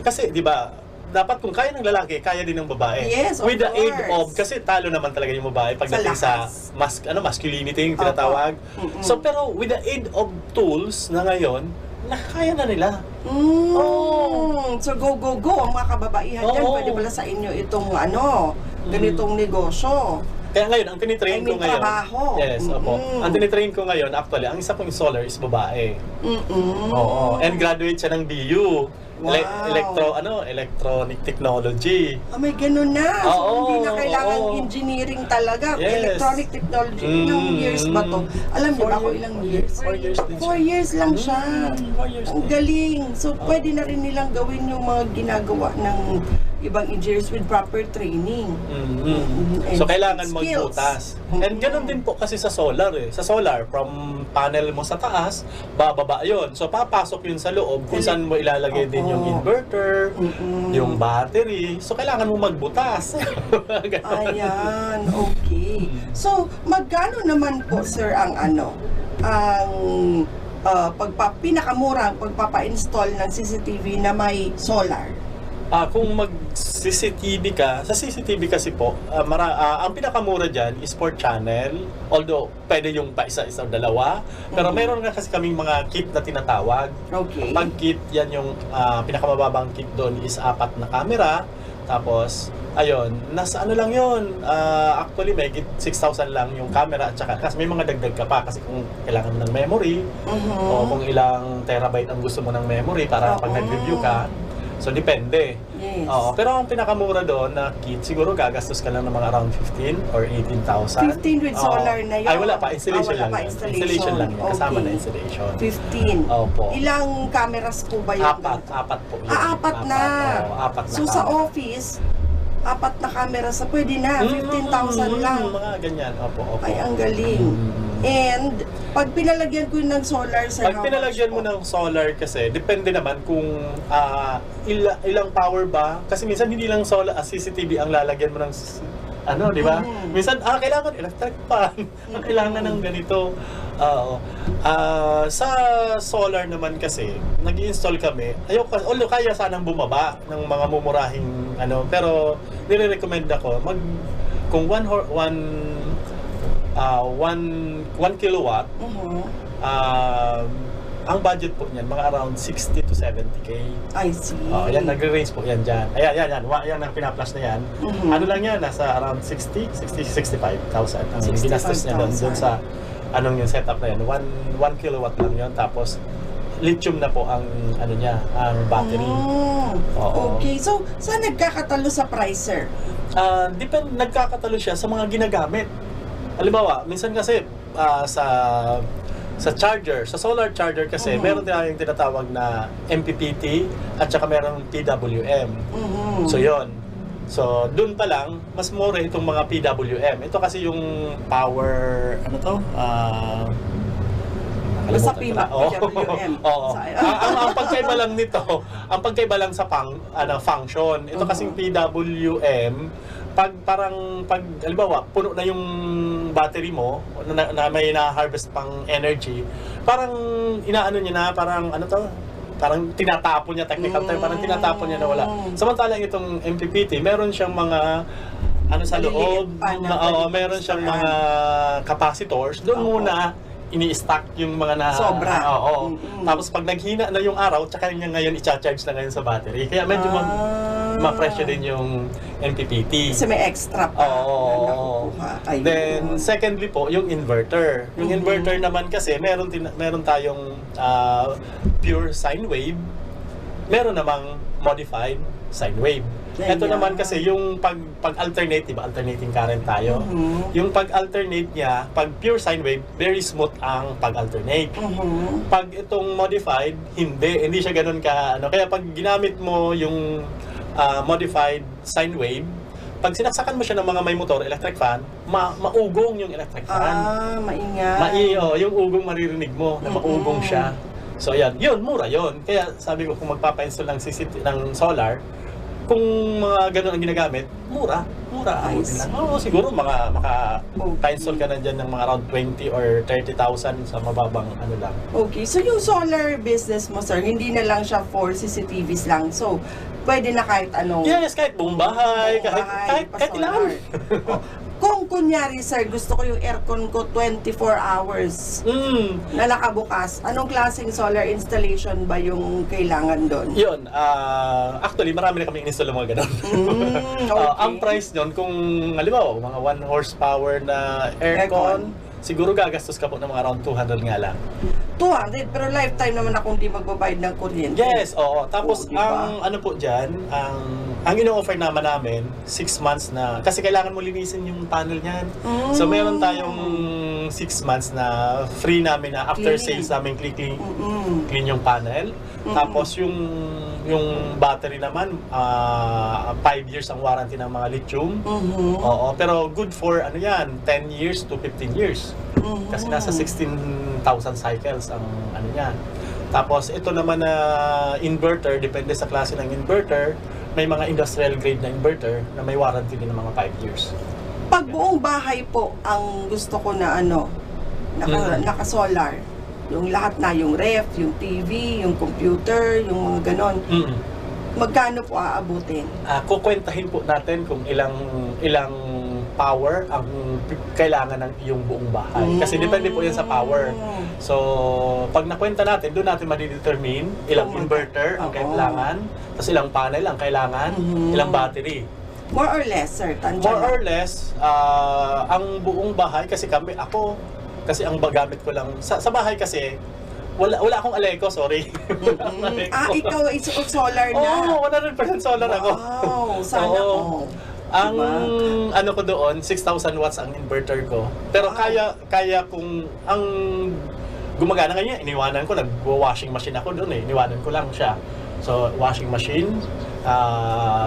kasi, di ba, dapat kung kaya ng lalaki, kaya din ng babae. Yes, of With the aid course. of, kasi talo naman talaga yung babae pagdating sa lakas. masculinity yung tinatawag. Mm-mm. So, pero with the aid of tools na ngayon, nakaya na nila. So, go, go, go. Ang mga kababaihan dyan, Oo. pwede pala sa inyo itong ganitong negosyo. Kaya ngayon, ang tinitrain I ko mean, ngayon, trabaho. yes, opo. Ang tinitrain ko ngayon, actually, ang isa kong solar is babae. Oo. And graduate siya ng BU. Wow. Electronic technology. May ganun na. So, Oo, hindi na kailangan oo. engineering talaga. Yes. Electronic technology. Ilang years ba to? Alam niyo ba ako ilang years? 4 years din 4 years lang siya. 4 years Ang din. galing. So, pwede na rin nilang gawin yung mga ginagawa ng ibang engineers with proper training. So, kailangan skills. magbutas. And ganun din po kasi sa solar eh. Sa solar, from panel mo sa taas, bababa yun. So, papasok yun sa loob kung saan mo ilalagay din yung inverter, yung battery. So, kailangan mo magbutas. Ganun. Ayan, okay. So, magkano naman po, sir, ang pinakamurang pagpapa-install ng CCTV na may solar? Kung mag-CCTV ka, sa CCTV kasi po, ang pinakamura dyan is 4 channel. Although, pwede yung pa isa-isa o dalawa. Pero meron nga kasi kaming mga kit na tinatawag. Okay. Pag kit, yan yung pinakamababang kit doon is 4 na camera. Tapos, ayun, nasa ano lang yun. Actually, may 6,000 lang yung camera at saka, kasi may mga dagdag ka pa kasi kung kailangan mo ng memory o kung ilang terabyte ang gusto mo ng memory para pag nag-review ka. So, depende. Yes. Oo, pero ang pinakamura doon na kit, siguro gagastos ka lang ng mga around 15 or 18,000. 15 with solar na yun? Ay, wala pa. Installation wala lang pa, yun. installation. Installation lang yun. Kasama Okay. na installation. 15. Opo. Ilang cameras po ba yung Apat po. yun. apat na. Oo, apat na So, sa camera. office, 4 na cameras na pwede na. 15,000 lang. Mga ganyan. Opo. Ay, ang galing. And, pag pinalagyan ko ng solar sa Pag pinalagyan mo ng solar kasi, depende naman kung ilang power ba. Kasi minsan hindi lang solar, CCTV ang lalagyan mo ng di ba? Minsan, kailangan electric fan. Kailangan ng ganito. Sa solar naman kasi, nag-i-install kami. Although kaya sanang bumaba ng mga mumurahing pero nire-recommend ako kung 1 kilowatt, ang budget po niyan, mga around 60 to 70K. I see. Yan, nagre-range po yan dyan. Yan ang pina-plus na yan. Ano lang yan, nasa around 65,000 ang ginastos niya doon sa yung setup na yan. 1 kilowatt lang yun, tapos lithium na po ang ang battery. Oo. Okay, so saan nagkakatalo sa price, sir? Nagkakatalo siya sa mga ginagamit. Halimbawa, minsan kasi sa charger, sa solar charger kasi, meron tayong tinatawag na MPPT at saka meron PWM. So, yon. So, dun pa lang, mas more itong mga PWM. Ito kasi yung power, Sa PWM. Oo. Ang pagkaiba lang nito, ang pagkaiba lang sa function. Ito kasing PWM, pag halimbawa, puno na yung battery mo, na may na-harvest pang energy, parang inaano niya na, parang parang tinatapon niya, technical term, parang tinatapon niya na wala. Samantalang itong MPPT, meron siyang mga ano sa loob, meron siyang mga capacitors. Doon muna ini-stack yung mga na sobra. Tapos pag naghina na yung araw, tsaka niya ngayon i-charge na ngayon sa battery. Kaya medyo ma-presyo din yung MPPT. Kasi may extra pa na nakukuha. Then secondly po, yung inverter. Yung inverter naman kasi meron tayong pure sine wave, meron namang modified sine wave. Ito naman kasi yung pag-alternate, diba? Alternating current tayo. Yung pag-alternate niya, pag pure sine wave, very smooth ang pag-alternate. Pag itong modified, hindi siya ganun ka, ano. Kaya pag ginamit mo yung modified sine wave, pag sinaksakan mo siya ng mga may motor, electric fan, maugong yung electric fan. Maingay. Yung ugong maririnig mo, na maugong siya. So yan, mura yun. Kaya sabi ko, kung magpapa-install ng solar, kung mga ganun ang ginagamit, mura. Abutin lang. Siguro maka-install ka na dyan ng mga around 20 or 30,000 sa mababang ano lang. Okay, so yung solar business mo, sir, hindi na lang siya for CCTVs lang. So, pwede na kahit anong... Yes, kahit buong bahay, kahit ilan. Kung kunyari, sir, gusto ko yung aircon ko 24 hours na nakabukas, anong klaseng solar installation ba yung kailangan doon? Yun, actually, marami na kami in-install ng mga ganun. Okay. Ang price nyon, kung halimbawa, mga 1 horsepower na aircon, siguro gagastos ka po ng mga around 200 nga lang. 200, pero lifetime naman akong di magbabayad ng kuryente. Yes, oo. Tapos, diba? ang ano po dyan, ang ino-offer namin, 6 months na, kasi kailangan mo linisin yung panel niyan. So, meron tayong 6 months na free namin na after sales namin clean yung panel. Tapos, yung battery naman, 5 years ang warranty ng mga lithium. Oo, pero good for, 10 years to 15 years. Kasi nasa 16,000 cycles ang ano niyan. Tapos ito naman na inverter, depende sa klase ng inverter, may mga industrial grade na inverter na may warranty din ng mga 5 years. Pag buong bahay po ang gusto ko na naka-solar, yung lahat na, yung ref, yung TV, yung computer, yung mga ganon, magkano po aabutin? Kukwentahin po natin kung ilang power ang kailangan ng iyong buong bahay. Kasi depende po yan sa power. So, pag nakwenta natin, doon natin madidetermine ilang inverter ang kailangan, tapos ilang panel ang kailangan, ilang battery. More or less, sir? More or less, ang buong bahay, kasi kasi ang gamit ko lang, sa bahay kasi, wala akong Aleco, sorry. Ikaw ay solar na? Oo, 100% solar ako. Wow, sana all. Ang ano ko doon, 6,000 watts ang inverter ko. Pero kaya kung ang gumagana ngayon, iniwanan ko, nag-washing machine ako doon iniwanan ko lang siya. So, washing machine,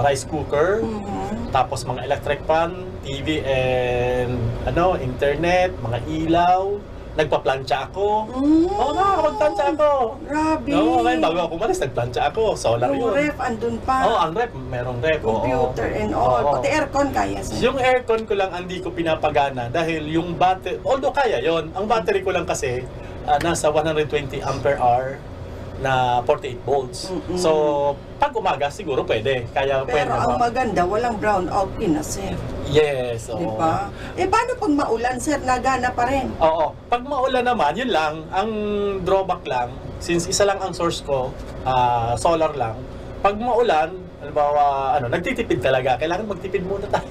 rice cooker, tapos mga electric fan, TV and internet, mga ilaw. Nagpa-plancha ako. Nakakapag-plancha ako. Grabe. Ngayon bago ako umalis, nagplancha ako. Solar yun. Yung ref, andun pa. Ang ref, merong ref. Computer and all. Pati aircon kaya, sir. Yung aircon ko lang hindi ko pinapagana dahil yung battery, although kaya yon, ang battery ko lang kasi nasa 120 ampere hour na 48 volts. So, pag umaga, siguro pwede. Pero ang maganda, walang brownout din na, sir. Yes. Diba? Paano pag maulan, sir? Nagana pa rin. Oo. Pag maulan naman, yun lang. Ang drawback lang, since isa lang ang source ko, solar lang. Pag maulan, halimbawa, nagtitipid talaga. Kailangan magtipid muna tayo.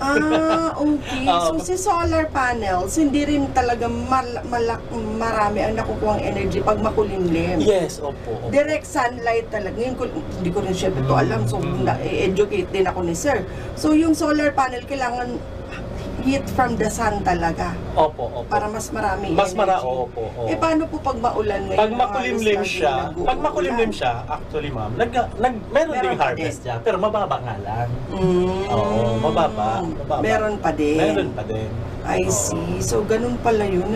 Okay. So, si solar panels, hindi rin talaga marami ang nakukuhang energy pag makulimlim. Yes, opo. Direct sunlight talaga. Ngayon, hindi ko rin syempre ito alam. So, educate din ako ni sir. So, yung solar panel, kailangan heat from the sun talaga. Opo. Para mas marami energy. Opo. Paano po pag maulan ngayon? Pag makulimlim siya, actually ma'am, meron ding harvest niya, pero mababa nga lang. Oo, mababa. Meron pa din. I see. So, ganun pala yun,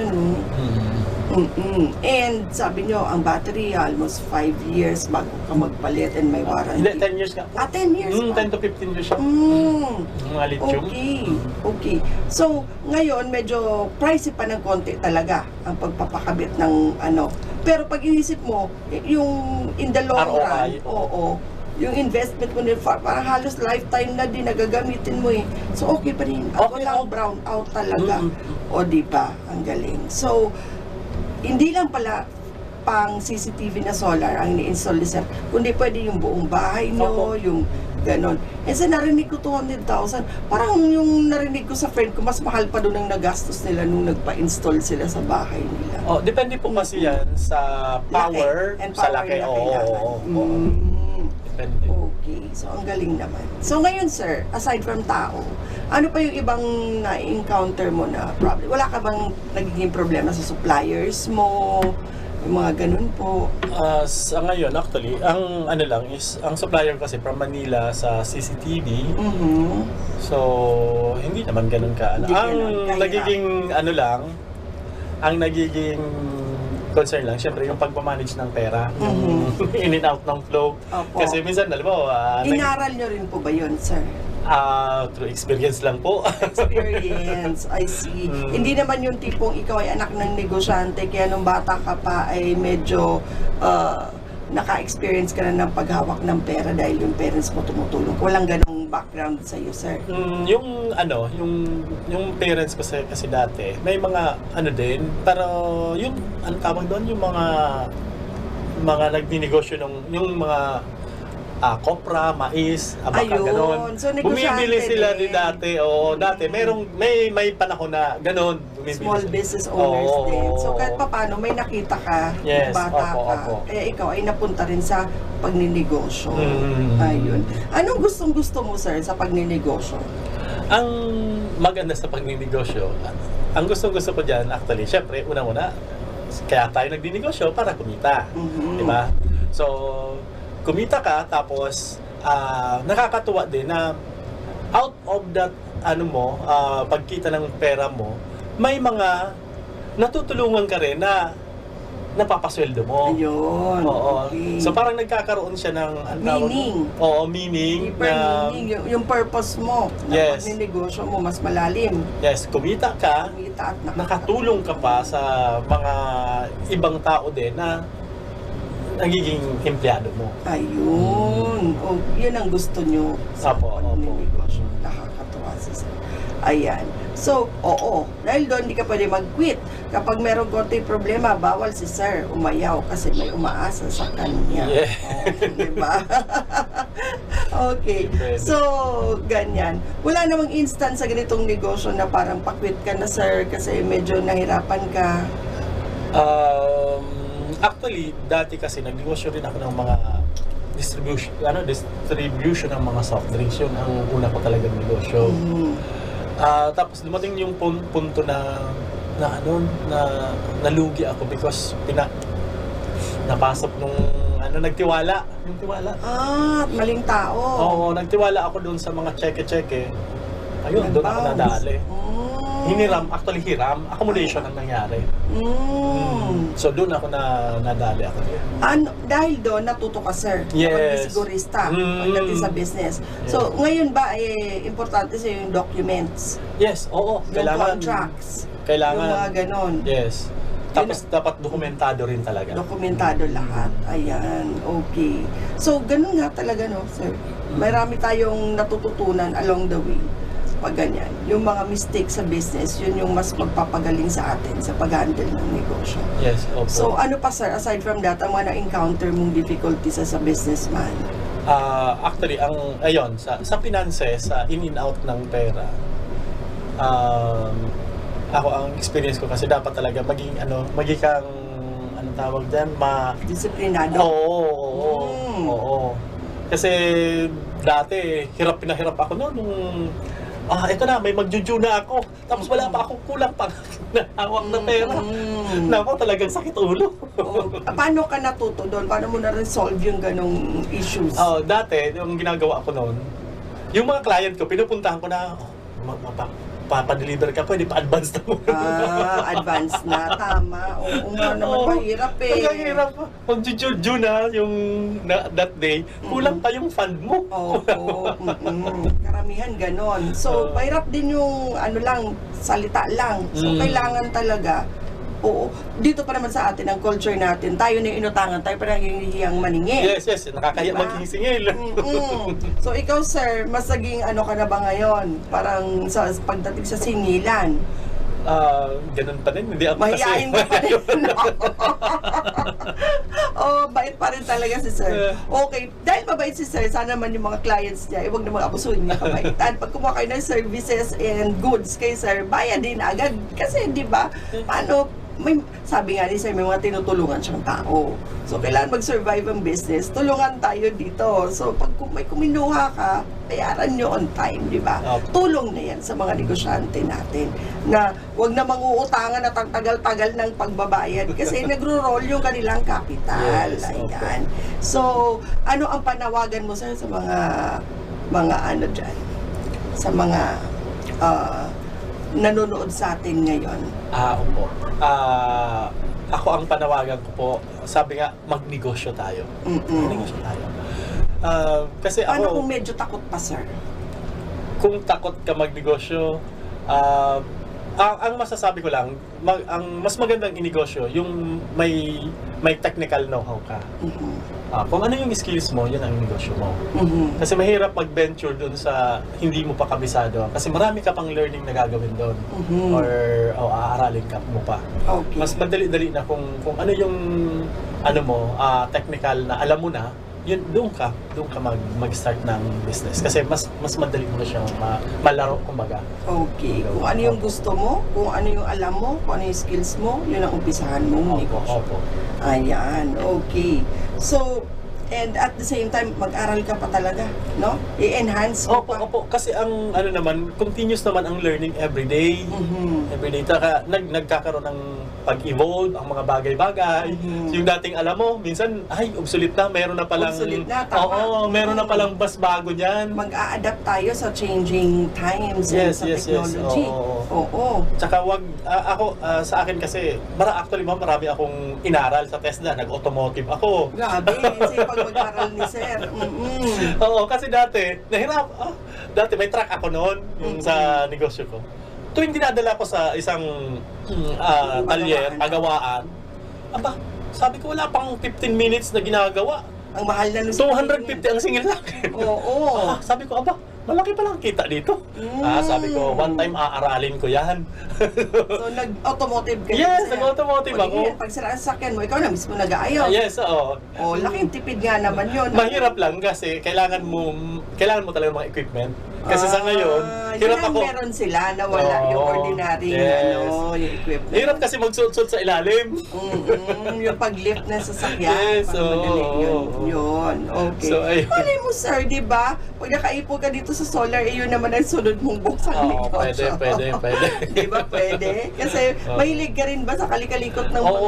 And sabi nyo, ang battery almost 5 years bago ka magpalit and may warranty. Hindi, 10 years ka. 10 years pa? 10 to 15 years siya. Mga lithium. Okay. So, ngayon, medyo pricey pa ng konti talaga ang pagpapakabit ng Pero pag inisip mo, yung in the long run, ROI, oo, yung investment mo din, parang halos lifetime na din nagagamitin mo eh. So, okay pa rin. Ako Okay, lang okay. brown out talaga. Mm-hmm. O, di ba? Ang galing. So, hindi lang pala pang CCTV na solar ang ini-install ni sir, kundi pwede yung buong bahay nyo, Opo. yung ganon. Eh, sa narinig ko 200,000, parang yung narinig ko sa friend ko, mas mahal pa doon ang nagastos nila nung nagpa-install sila sa bahay nila. Oh, depende po kasi yan sa power, And sa power laki. na Oo, kailangan. oo, oo. Mm. Depende. Okay, so ang galing naman. So ngayon sir, aside from tao, ano pa yung ibang na-encounter mo na problem? Wala ka bang nagiging problema sa suppliers mo? Yung mga ganun po. Sa ngayon, actually, ang ano lang is, ang supplier kasi from Manila sa CCTV, Mhm. so hindi naman ganun ka. Hindi Ang ganun kahirap. nagiging ano lang, ang nagiging concern lang, syempre yung pagmamanage ng pera, yung in and out ng flow. Opo. Kasi minsan, alam mo, Inaral nyo rin po ba yun, sir? through experience lang po. Experience, I see. Mm. Hindi naman yung tipong ikaw ay anak ng negosyante, kaya nung bata ka pa ay medyo naka-experience ka na ng paghawak ng pera dahil yung parents mo tumutulong. Walang ganong background sa iyo, sir. Yung ano, yung parents ko kasi dati, may mga ano din, pero yung ano tawag doon, yung mga nagninegosyo yung mga kopra, mais, abaka, Ayun. ganon. So, negosyante Bumibili sila din. din dati. Oo, dati may panahon na ganon. Bumibili Small sila. business owners Oo. din. So kahit paano may nakita ka Yes, nung bata opo, ka. opo. Kaya ikaw ay napunta rin sa pagninegosyo. Mm. Ayun. Anong gustong-gusto mo, sir, sa pagninegosyo? Ang maganda sa pagninegosyo, ang gusto ko dyan, actually, syempre, una-una, kaya tayo nagninegosyo para kumita. Mhm. Di ba? So, kumita ka, tapos nakakatuwa din na out of that, pagkita ng pera mo, may mga natutulungan ka rin na napapasweldo mo. Ayun. Oo. Okay. So parang nagkakaroon siya ng Meaning. Oo, meaning. Deeper meaning. Yung purpose mo na Yes. pagninegosyo mo mas malalim. Yes, kumita ka, Kumita at nakatulong ka pa sa mga ibang tao din na nagiging empleyado mo. Ayun. O, yun ang gusto nyo sa Opo, pagninegosyo. Nakakatuwa si sir. Ayan. So, oo. Dahil doon, hindi ka pwede mag-quit. Kapag merong konting problema, bawal si sir umayaw kasi may umaasa sa kanya. Yeah. Oh, diba? Okay. Pwede. So, ganyan. Wala namang instant sa ganitong negosyo na parang pa-quit ka na, sir, kasi medyo nahirapan ka. Actually, dati kasi nagnegosyo rin ako ng mga distribution ng mga soft drinks. Yun ang una ko talagang negosyo. Tapos dumating yung punto na nalugi ako because napasok nung nagtiwala. Maling tao. Oo, nagtiwala ako doon sa mga cheque-cheque. Ayun, doon ako nadali. Hiniram, actually hiram, accommodation ang nangyari. So doon ako nadali ako. Dahil doon, natuto ka, sir. Yes. Sigurista pagdating sa business. So, ngayon ba, importante sa yung documents? Yes, oo. Yung contracts? Kailangan. Yung mga ganon? Yes. Tapos dapat dokumentado rin talaga. Dokumentado lahat. Ayan. Okay. So, ganun nga talaga, no, sir? Marami tayong natututunan along the way. Pag ganyan. Yung mga mistakes sa business, yun yung mas magpapagaling sa atin sa pag-handle ng negosyo. Yes, opo. So, ano pa, sir, aside from that, ang mga na-encounter mong difficulties as a businessman? Actually, sa finances, sa in and out ng pera, ako ang experience ko kasi dapat talaga maging kang tawag diyan, Disiplinado. Oo. Kasi dati pinahirap ako noon nung ito na, may magjuju na ako. Tapos wala pa akong kulang pang hawak na pera. Nako, talagang sakit ulo. Paano ka natuto doon? Paano mo na-resolve yung ganong issues? Dati, yung ginagawa ko noon, yung mga client ko, pinupuntahan ko na, papadeliver ka, pwede pa-advance na mo. Advance na. Tama. Oo nga naman, mahirap eh. Mahirap. Magjuju na yung that day, kulang pa yung fund mo. Oo. Karamihan ganon. So, mahirap din yung salita lang. So, kailangan talaga Oo. Dito pa naman sa atin, ang culture natin, tayo na yung inutangan, tayo pa na hihiyang maningil. Yes, nakakaya Diba? maghisingil. So ikaw sir, mas naging ano ka na ba ngayon? Parang sa pagdating sa singilan. Ganun pa din, hindi ako Mahihain ka pa rin. Oh, bait pa rin talaga si sir. Okay, dahil mabait si sir, sana naman yung mga clients niya, huwag namang abusuhin niya kabaitan. Pag kumuha kayo ng services and goods kay sir, bayad din agad. Kasi di ba, paano, sabi nga ni sir, may mga tinutulungan siyang tao. So, kailangan mag-survive ang business. Tulungan tayo dito. So, pag may kuminuha ka, bayaran nyo on time, di ba? Tulong na yan sa mga negosyante natin na wag na manguutangan at ang tagal-tagal ng pagbabayad kasi nagro-roll yung kanilang capital. Yes, Ayan. So, ano ang panawagan mo, sir, sa mga ano dyan? Sa mga nanonood sa atin ngayon? Opo. Ako ang panawagan ko po, sabi nga, magnegosyo tayo. Magnegosyo tayo. Kasi Paano ako, kung medyo takot pa, sir? kung takot ka magnegosyo, ang masasabi ko lang, ang mas magandang inegosyo, yung may technical know-how ka. Kung ano yung skills mo, yan ang negosyo mo. Kasi mahirap mag-venture doon sa hindi mo pa kabisado. Kasi marami ka pang learning na gagawin doon. Or aaralin ka mo pa. Okay. Mas madali-dali na kung ano yung ano mo, technical na alam mo na, yun doon ka mag-start ng business. Kasi mas madali mo na siyang malaro, kumbaga. Okay. Kung ano yung gusto mo, kung ano yung alam mo, kung ano yung skills mo, yun ang umpisahan mong negosyo. Opo. Ayan, okay. So, and at the same time, mag-aral ka pa talaga, no? I-enhance mo pa. Opo. Kasi ang ano naman, continuous naman ang learning everyday. Everyday. Taka, nagkakaroon ng pag-evolve ang mga bagay-bagay. So, yung dating alam mo, minsan, obsolete na, meron na palang... Obsolete na, tama. meron na palang mas bago niyan. Mag-a-adapt tayo sa changing times and sa technology. Oo. Tsaka sa akin kasi, actually marami akong inaral sa TESDA, nag-automotive ako. Grabe, sipag mag-aral ni sir. Oo, kasi dati may truck ako noon, yung sa negosyo ko. Tuwing dinadala ko sa isang talyer, pagawaan, sabi ko wala pang 15 minutes na ginagawa. Ang mahal na nung 250 ang singil lang. Oo. Sabi ko, malaki pa lang kita dito. Sabi ko, one time aaralin ko yan. So, nag-automotive ka. Yes, nag-automotive ako. Pag sila ang sakyan mo, ikaw na mismo nag-aayos. Yes, oo. Laking tipid nga naman yun. Mahirap lang kasi kailangan mo talaga ng mga equipment. Kasi sa ngayon, hirap yun ang ako. meron sila na wala yung ordinary yung equipment. Hirap kasi magsuot-suot sa ilalim. Yung pag-lift na sasakyan. Yes, Yun. Okay. So, ayun. Malay mo, sir, di ba? Pag nakaipo ka dito sa solar, yun naman ang sunod mong buksang negosyo. Pwede. Di ba pwede? Kasi mahilig ka rin ba sa kalikalikot ng mga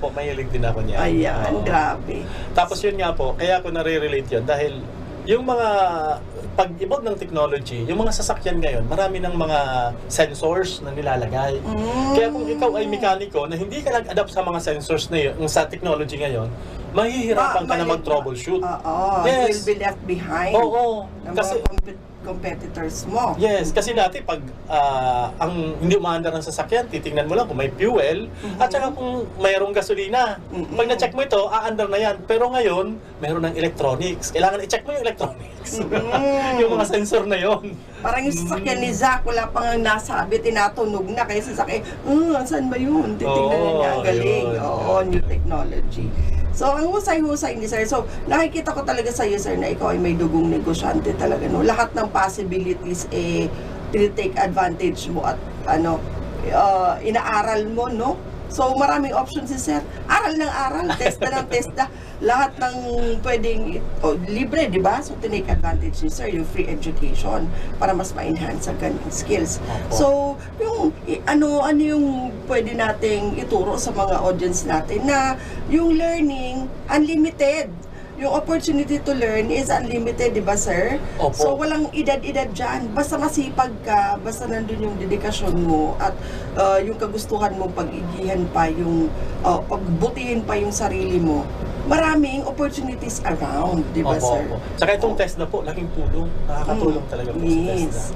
Oo, mahilig din ako niya. Ayan, grabe. Tapos yun nga po, kaya ako nare-relate yun dahil yung mga pag-evolve ng technology, yung mga sasakyan ngayon, marami ng mga sensors na nilalagay. Kaya kung ikaw ay mekaniko na hindi ka nag-adapt sa mga sensors na yun, sa technology ngayon, mahihirapan ka na mag-troubleshoot. Yes. Will be left behind. Oo. Ng Kasi mga competitors mo. yes, kasi dati pag ang hindi umaandar ng sasakyan, titingnan mo lang kung may fuel at saka kung mayroong gasolina. Pag na-check mo ito, aandar na yan. Pero ngayon, mayroon ng electronics. Kailangan i-check mo yung electronics. Yung mga sensor na yon. Parang yung sasakyan ni Zach, wala pang nasabi, tinatunog na. Kaya sasakyan, saan ba yun? Titingnan na niya, ang galing. New technology. So, ang husay-husay ni sir. So, nakikita ko talaga sa iyo, sir, na ikaw ay may dugong negosyante talaga, no? Lahat ng possibilities, tinitake advantage mo at, inaaral mo, no? So, maraming options si sir. Aral ng aral, testa ng testa. Lahat ng pwedeng, libre, di ba? So, tinake advantage ni sir, yung free education para mas ma-enhance ang kanyang skills. So, yung, ano yung pwede nating ituro sa mga audience natin na yung learning, unlimited. Yung opportunity to learn is unlimited, di ba, sir? Opo. So, walang edad-edad dyan. Basta masipag ka, basta nandun yung dedikasyon mo at yung kagustuhan mo pag-igihan pa yung, pagbutihin pa yung sarili mo, maraming opportunities around, di ba, Opo, sir? opo. Tsaka itong Tesla po, laking tulong. Nakakatulong talaga po si Tesla. Yes.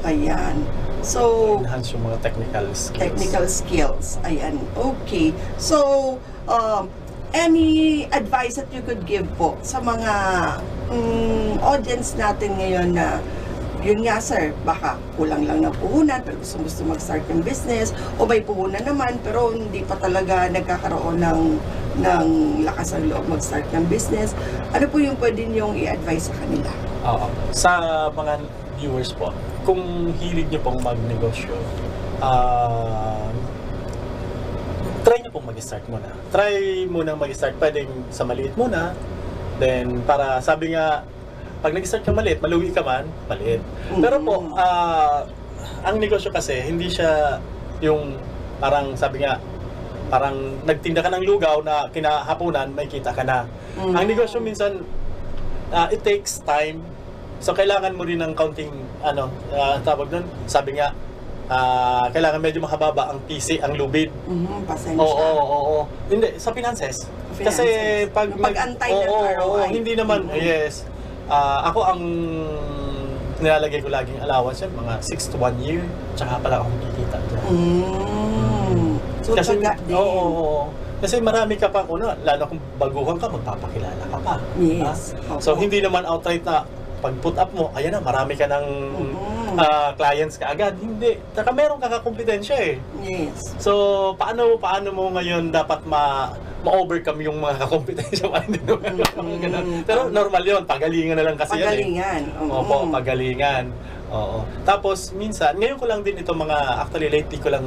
Ayan. So, Enhance yung mga technical skills. technical skills. Ayan. Okay. So, any advice that you could give po sa mga audience natin ngayon na yun nga sir, baka kulang lang ng puhunan pero gusto mag-start ng business o may puhunan naman pero hindi pa talaga nagkakaroon ng lakas ng loob mag-start ng business. Ano po yung pwede niyong i-advise sa kanila? Oo. Sa mga viewers po, kung hilig niyo pong magnegosyo, try niyo pong mag-start muna. Try muna mag-start. Pwedeng sa maliit muna. Then, para sabi nga, pag nag-start ka maliit, malugi ka man, maliit. Pero po, ang negosyo kasi, hindi siya yung parang sabi nga, parang nagtinda ka ng lugaw na kinahaponan, may kita ka na. Ang negosyo minsan, it takes time. So, kailangan mo rin ng counting, tawag nun, sabi nga, kailangan medyo mahababa ang PC, ang lubid. Pasensya. Oo. Hindi, sa finances. Kasi pag pag-antay ng ROI. hindi naman, yes. Ako ang nilalagay ko laging allowance yan, mga 6 to 1 year, tsaka pala akong kikita dyan. So, Kasi, taga din. oo. Kasi marami ka pa, lalo kung baguhan ka, magpapakilala ka pa. Yes. So, hindi naman outright na pag put up mo, ayan na, marami ka ng clients ka agad. Hindi. Tsaka meron ka kakompetensya eh. Yes. So, paano mo ngayon dapat ma-overcome yung mga kakompetensya? Pero normal yun, pagalingan na lang kasi Pagalingan. yan eh. Opo, pagalingan. Oo. Tapos, minsan, ngayon ko lang din ito actually lately ko lang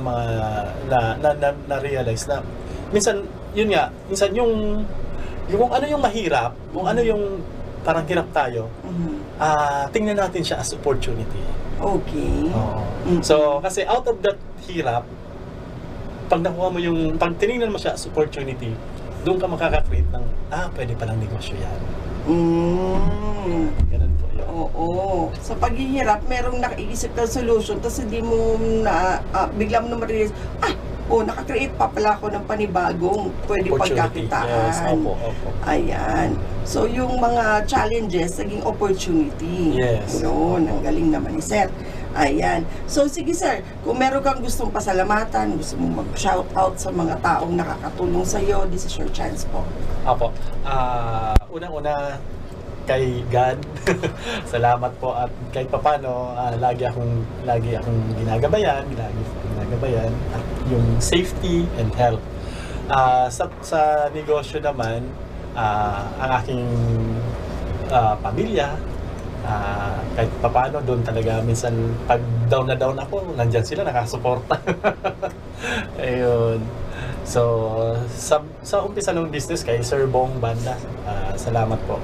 na-realize na, minsan, yun nga, minsan yung kung ano yung mahirap, kung ano yung parang hirap tayo, tingnan natin siya as opportunity. Okay. Oo. So, kasi out of that hirap, pag nakuha mo pag tinignan mo siya as opportunity, doon ka makaka-create ng, pwede palang negosyo yan. Ganun po yun. Oo. Sa paghihirap, merong nakaisip ng solution, tapos hindi mo bigla mo na ma-realize, nakakreate pa pala ako ng panibagong pwede Opportunity. pagkakitaan. Yes, opo. Ayan. So, yung mga challenges, naging opportunity. Yes. Yun, ang galing naman ni Sir. Ayan. So, sige sir, kung meron kang gustong pasalamatan, gusto mong mag-shout out sa mga taong nakakatulong sa iyo, this is your chance po. Apo. Unang-una, kay God, salamat po at kahit papano, lagi akong ginagabayan at yung safety and health. Sa negosyo naman, ang aking pamilya, kahit papaano doon talaga minsan pag down na down ako, nandyan sila nakasuporta. Ayun. So sa umpisa ng business kay Sir Bong Banda, salamat po.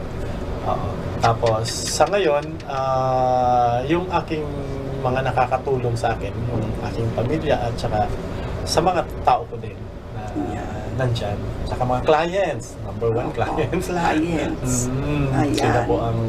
Tapos sa ngayon, yung aking mga nakakatulong sa akin, yung aking pamilya at saka sa mga tao ko din na nandyan, saka mga clients, number one clients. Ayan. Sila po ang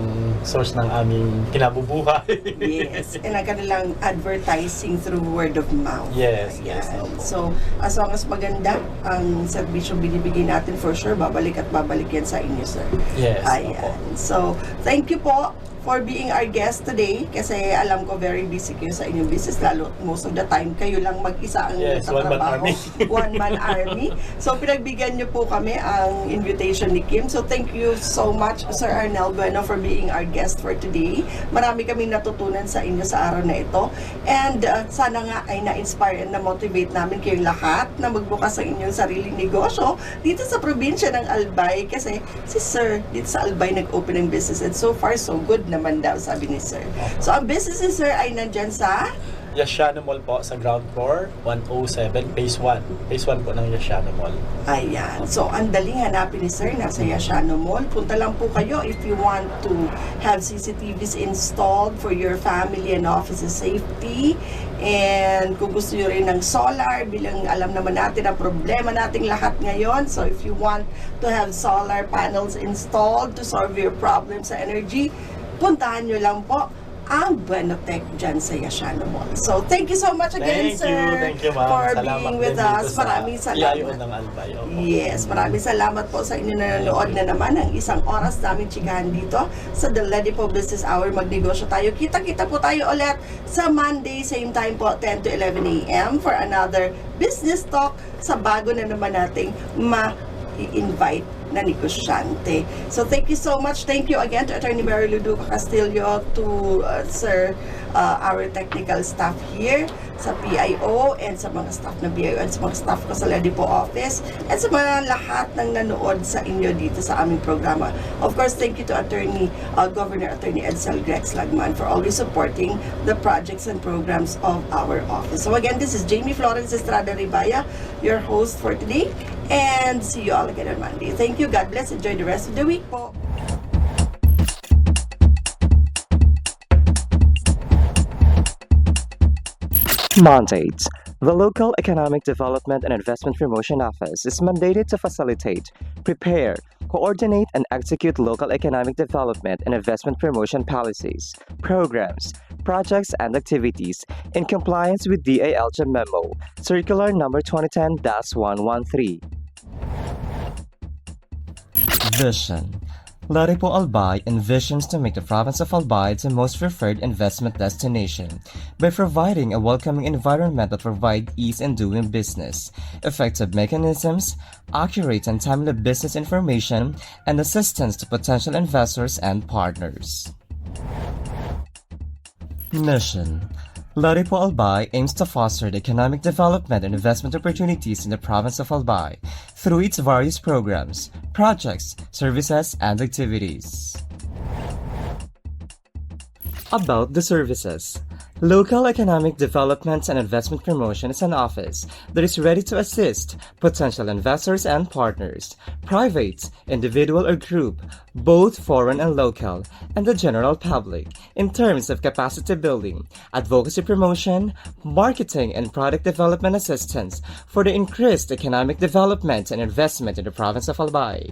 source ng aming kinabubuhay. Yes, and ang kanilang advertising through word of mouth. Yes, Ayan. yes. So, as long as maganda ang serbisyo binibigay natin, for sure, babalik at babalik yan sa inyo, sir. Yes. Ayan. Opo. So, thank you po for being our guest today kasi alam ko very busy kayo sa inyong business, lalo most of the time kayo lang mag-isa ang Yes, one-man army. One-man army. So, pinagbigyan niyo po kami ang invitation ni Kim. So, thank you so much, Sir Arnel Bueno, for being our guest for today. Marami kaming natutunan sa inyo sa araw na ito. And sana nga ay na-inspire and na-motivate namin kayong lahat na magbukas ang inyong sariling negosyo dito sa probinsya ng Albay kasi si Sir dito sa Albay nag-open ng business and so far so good naman daw, sabi ni Sir. So, ang business ni Sir ay nandyan sa Yashano Mall po sa ground floor, 107, phase 1. Phase 1 po ng Yashano Mall. Ayan. So, ang daling hanapin ni Sir nasa Yashano Mall. Punta lang po kayo if you want to have CCTVs installed for your family and office's safety. And kung gusto nyo rin ng solar, bilang alam naman natin ang problema nating lahat ngayon. So, if you want to have solar panels installed to solve your problems sa energy, puntahan nyo lang po ang Buenotech dyan sa Yashano Mall. So, thank you so much again, sir, Thank you, ma'am. for Salamat being din with dito us. sa Maraming PIO salamat. ng Albay. Opo. Yes, maraming salamat po sa inyo na nanonood na naman ng isang oras namin chikahan dito sa The Ledipo Business Hour. Magnegosyo tayo. Kita-kita po tayo ulit sa Monday, same time po, 10 to 11 a.m. for another business talk sa bago na naman nating ma-invite na negosyante. So thank you so much. Thank you again to Attorney Mary Luduca Castillo, to Sir, our technical staff here sa PIO, and sa mga staff ng PIO, and sa mga staff ko sa Ledipo office, and sa mga lahat ng nanood sa inyo dito sa aming programa. Of course, thank you to Governor Attorney Edsel Grex Lagman for always supporting the projects and programs of our office. So again, this is Jamie Florence Estrada Ribaya, your host for today, and see you all again on Monday. Thank you. God bless. Enjoy the rest of the week po. Mandates. The Local Economic Development and Investment Promotion Office is mandated to facilitate, prepare, coordinate, and execute local economic development and investment promotion policies, programs, projects, and activities in compliance with DALJ Memo, Circular Number 2010-113. Vision. Ledipo Albay envisions to make the province of Albay the most preferred investment destination by providing a welcoming environment that provides ease in doing business, effective mechanisms, accurate and timely business information, and assistance to potential investors and partners. Mission. Ledipo Albay aims to foster the economic development and investment opportunities in the province of Albay through its various programs, projects, services, and activities. About the services. Local Economic Development and Investment Promotion is an office that is ready to assist potential investors and partners, private, individual or group, both foreign and local, and the general public, in terms of capacity building, advocacy promotion, marketing and product development assistance for the increased economic development and investment in the province of Albay.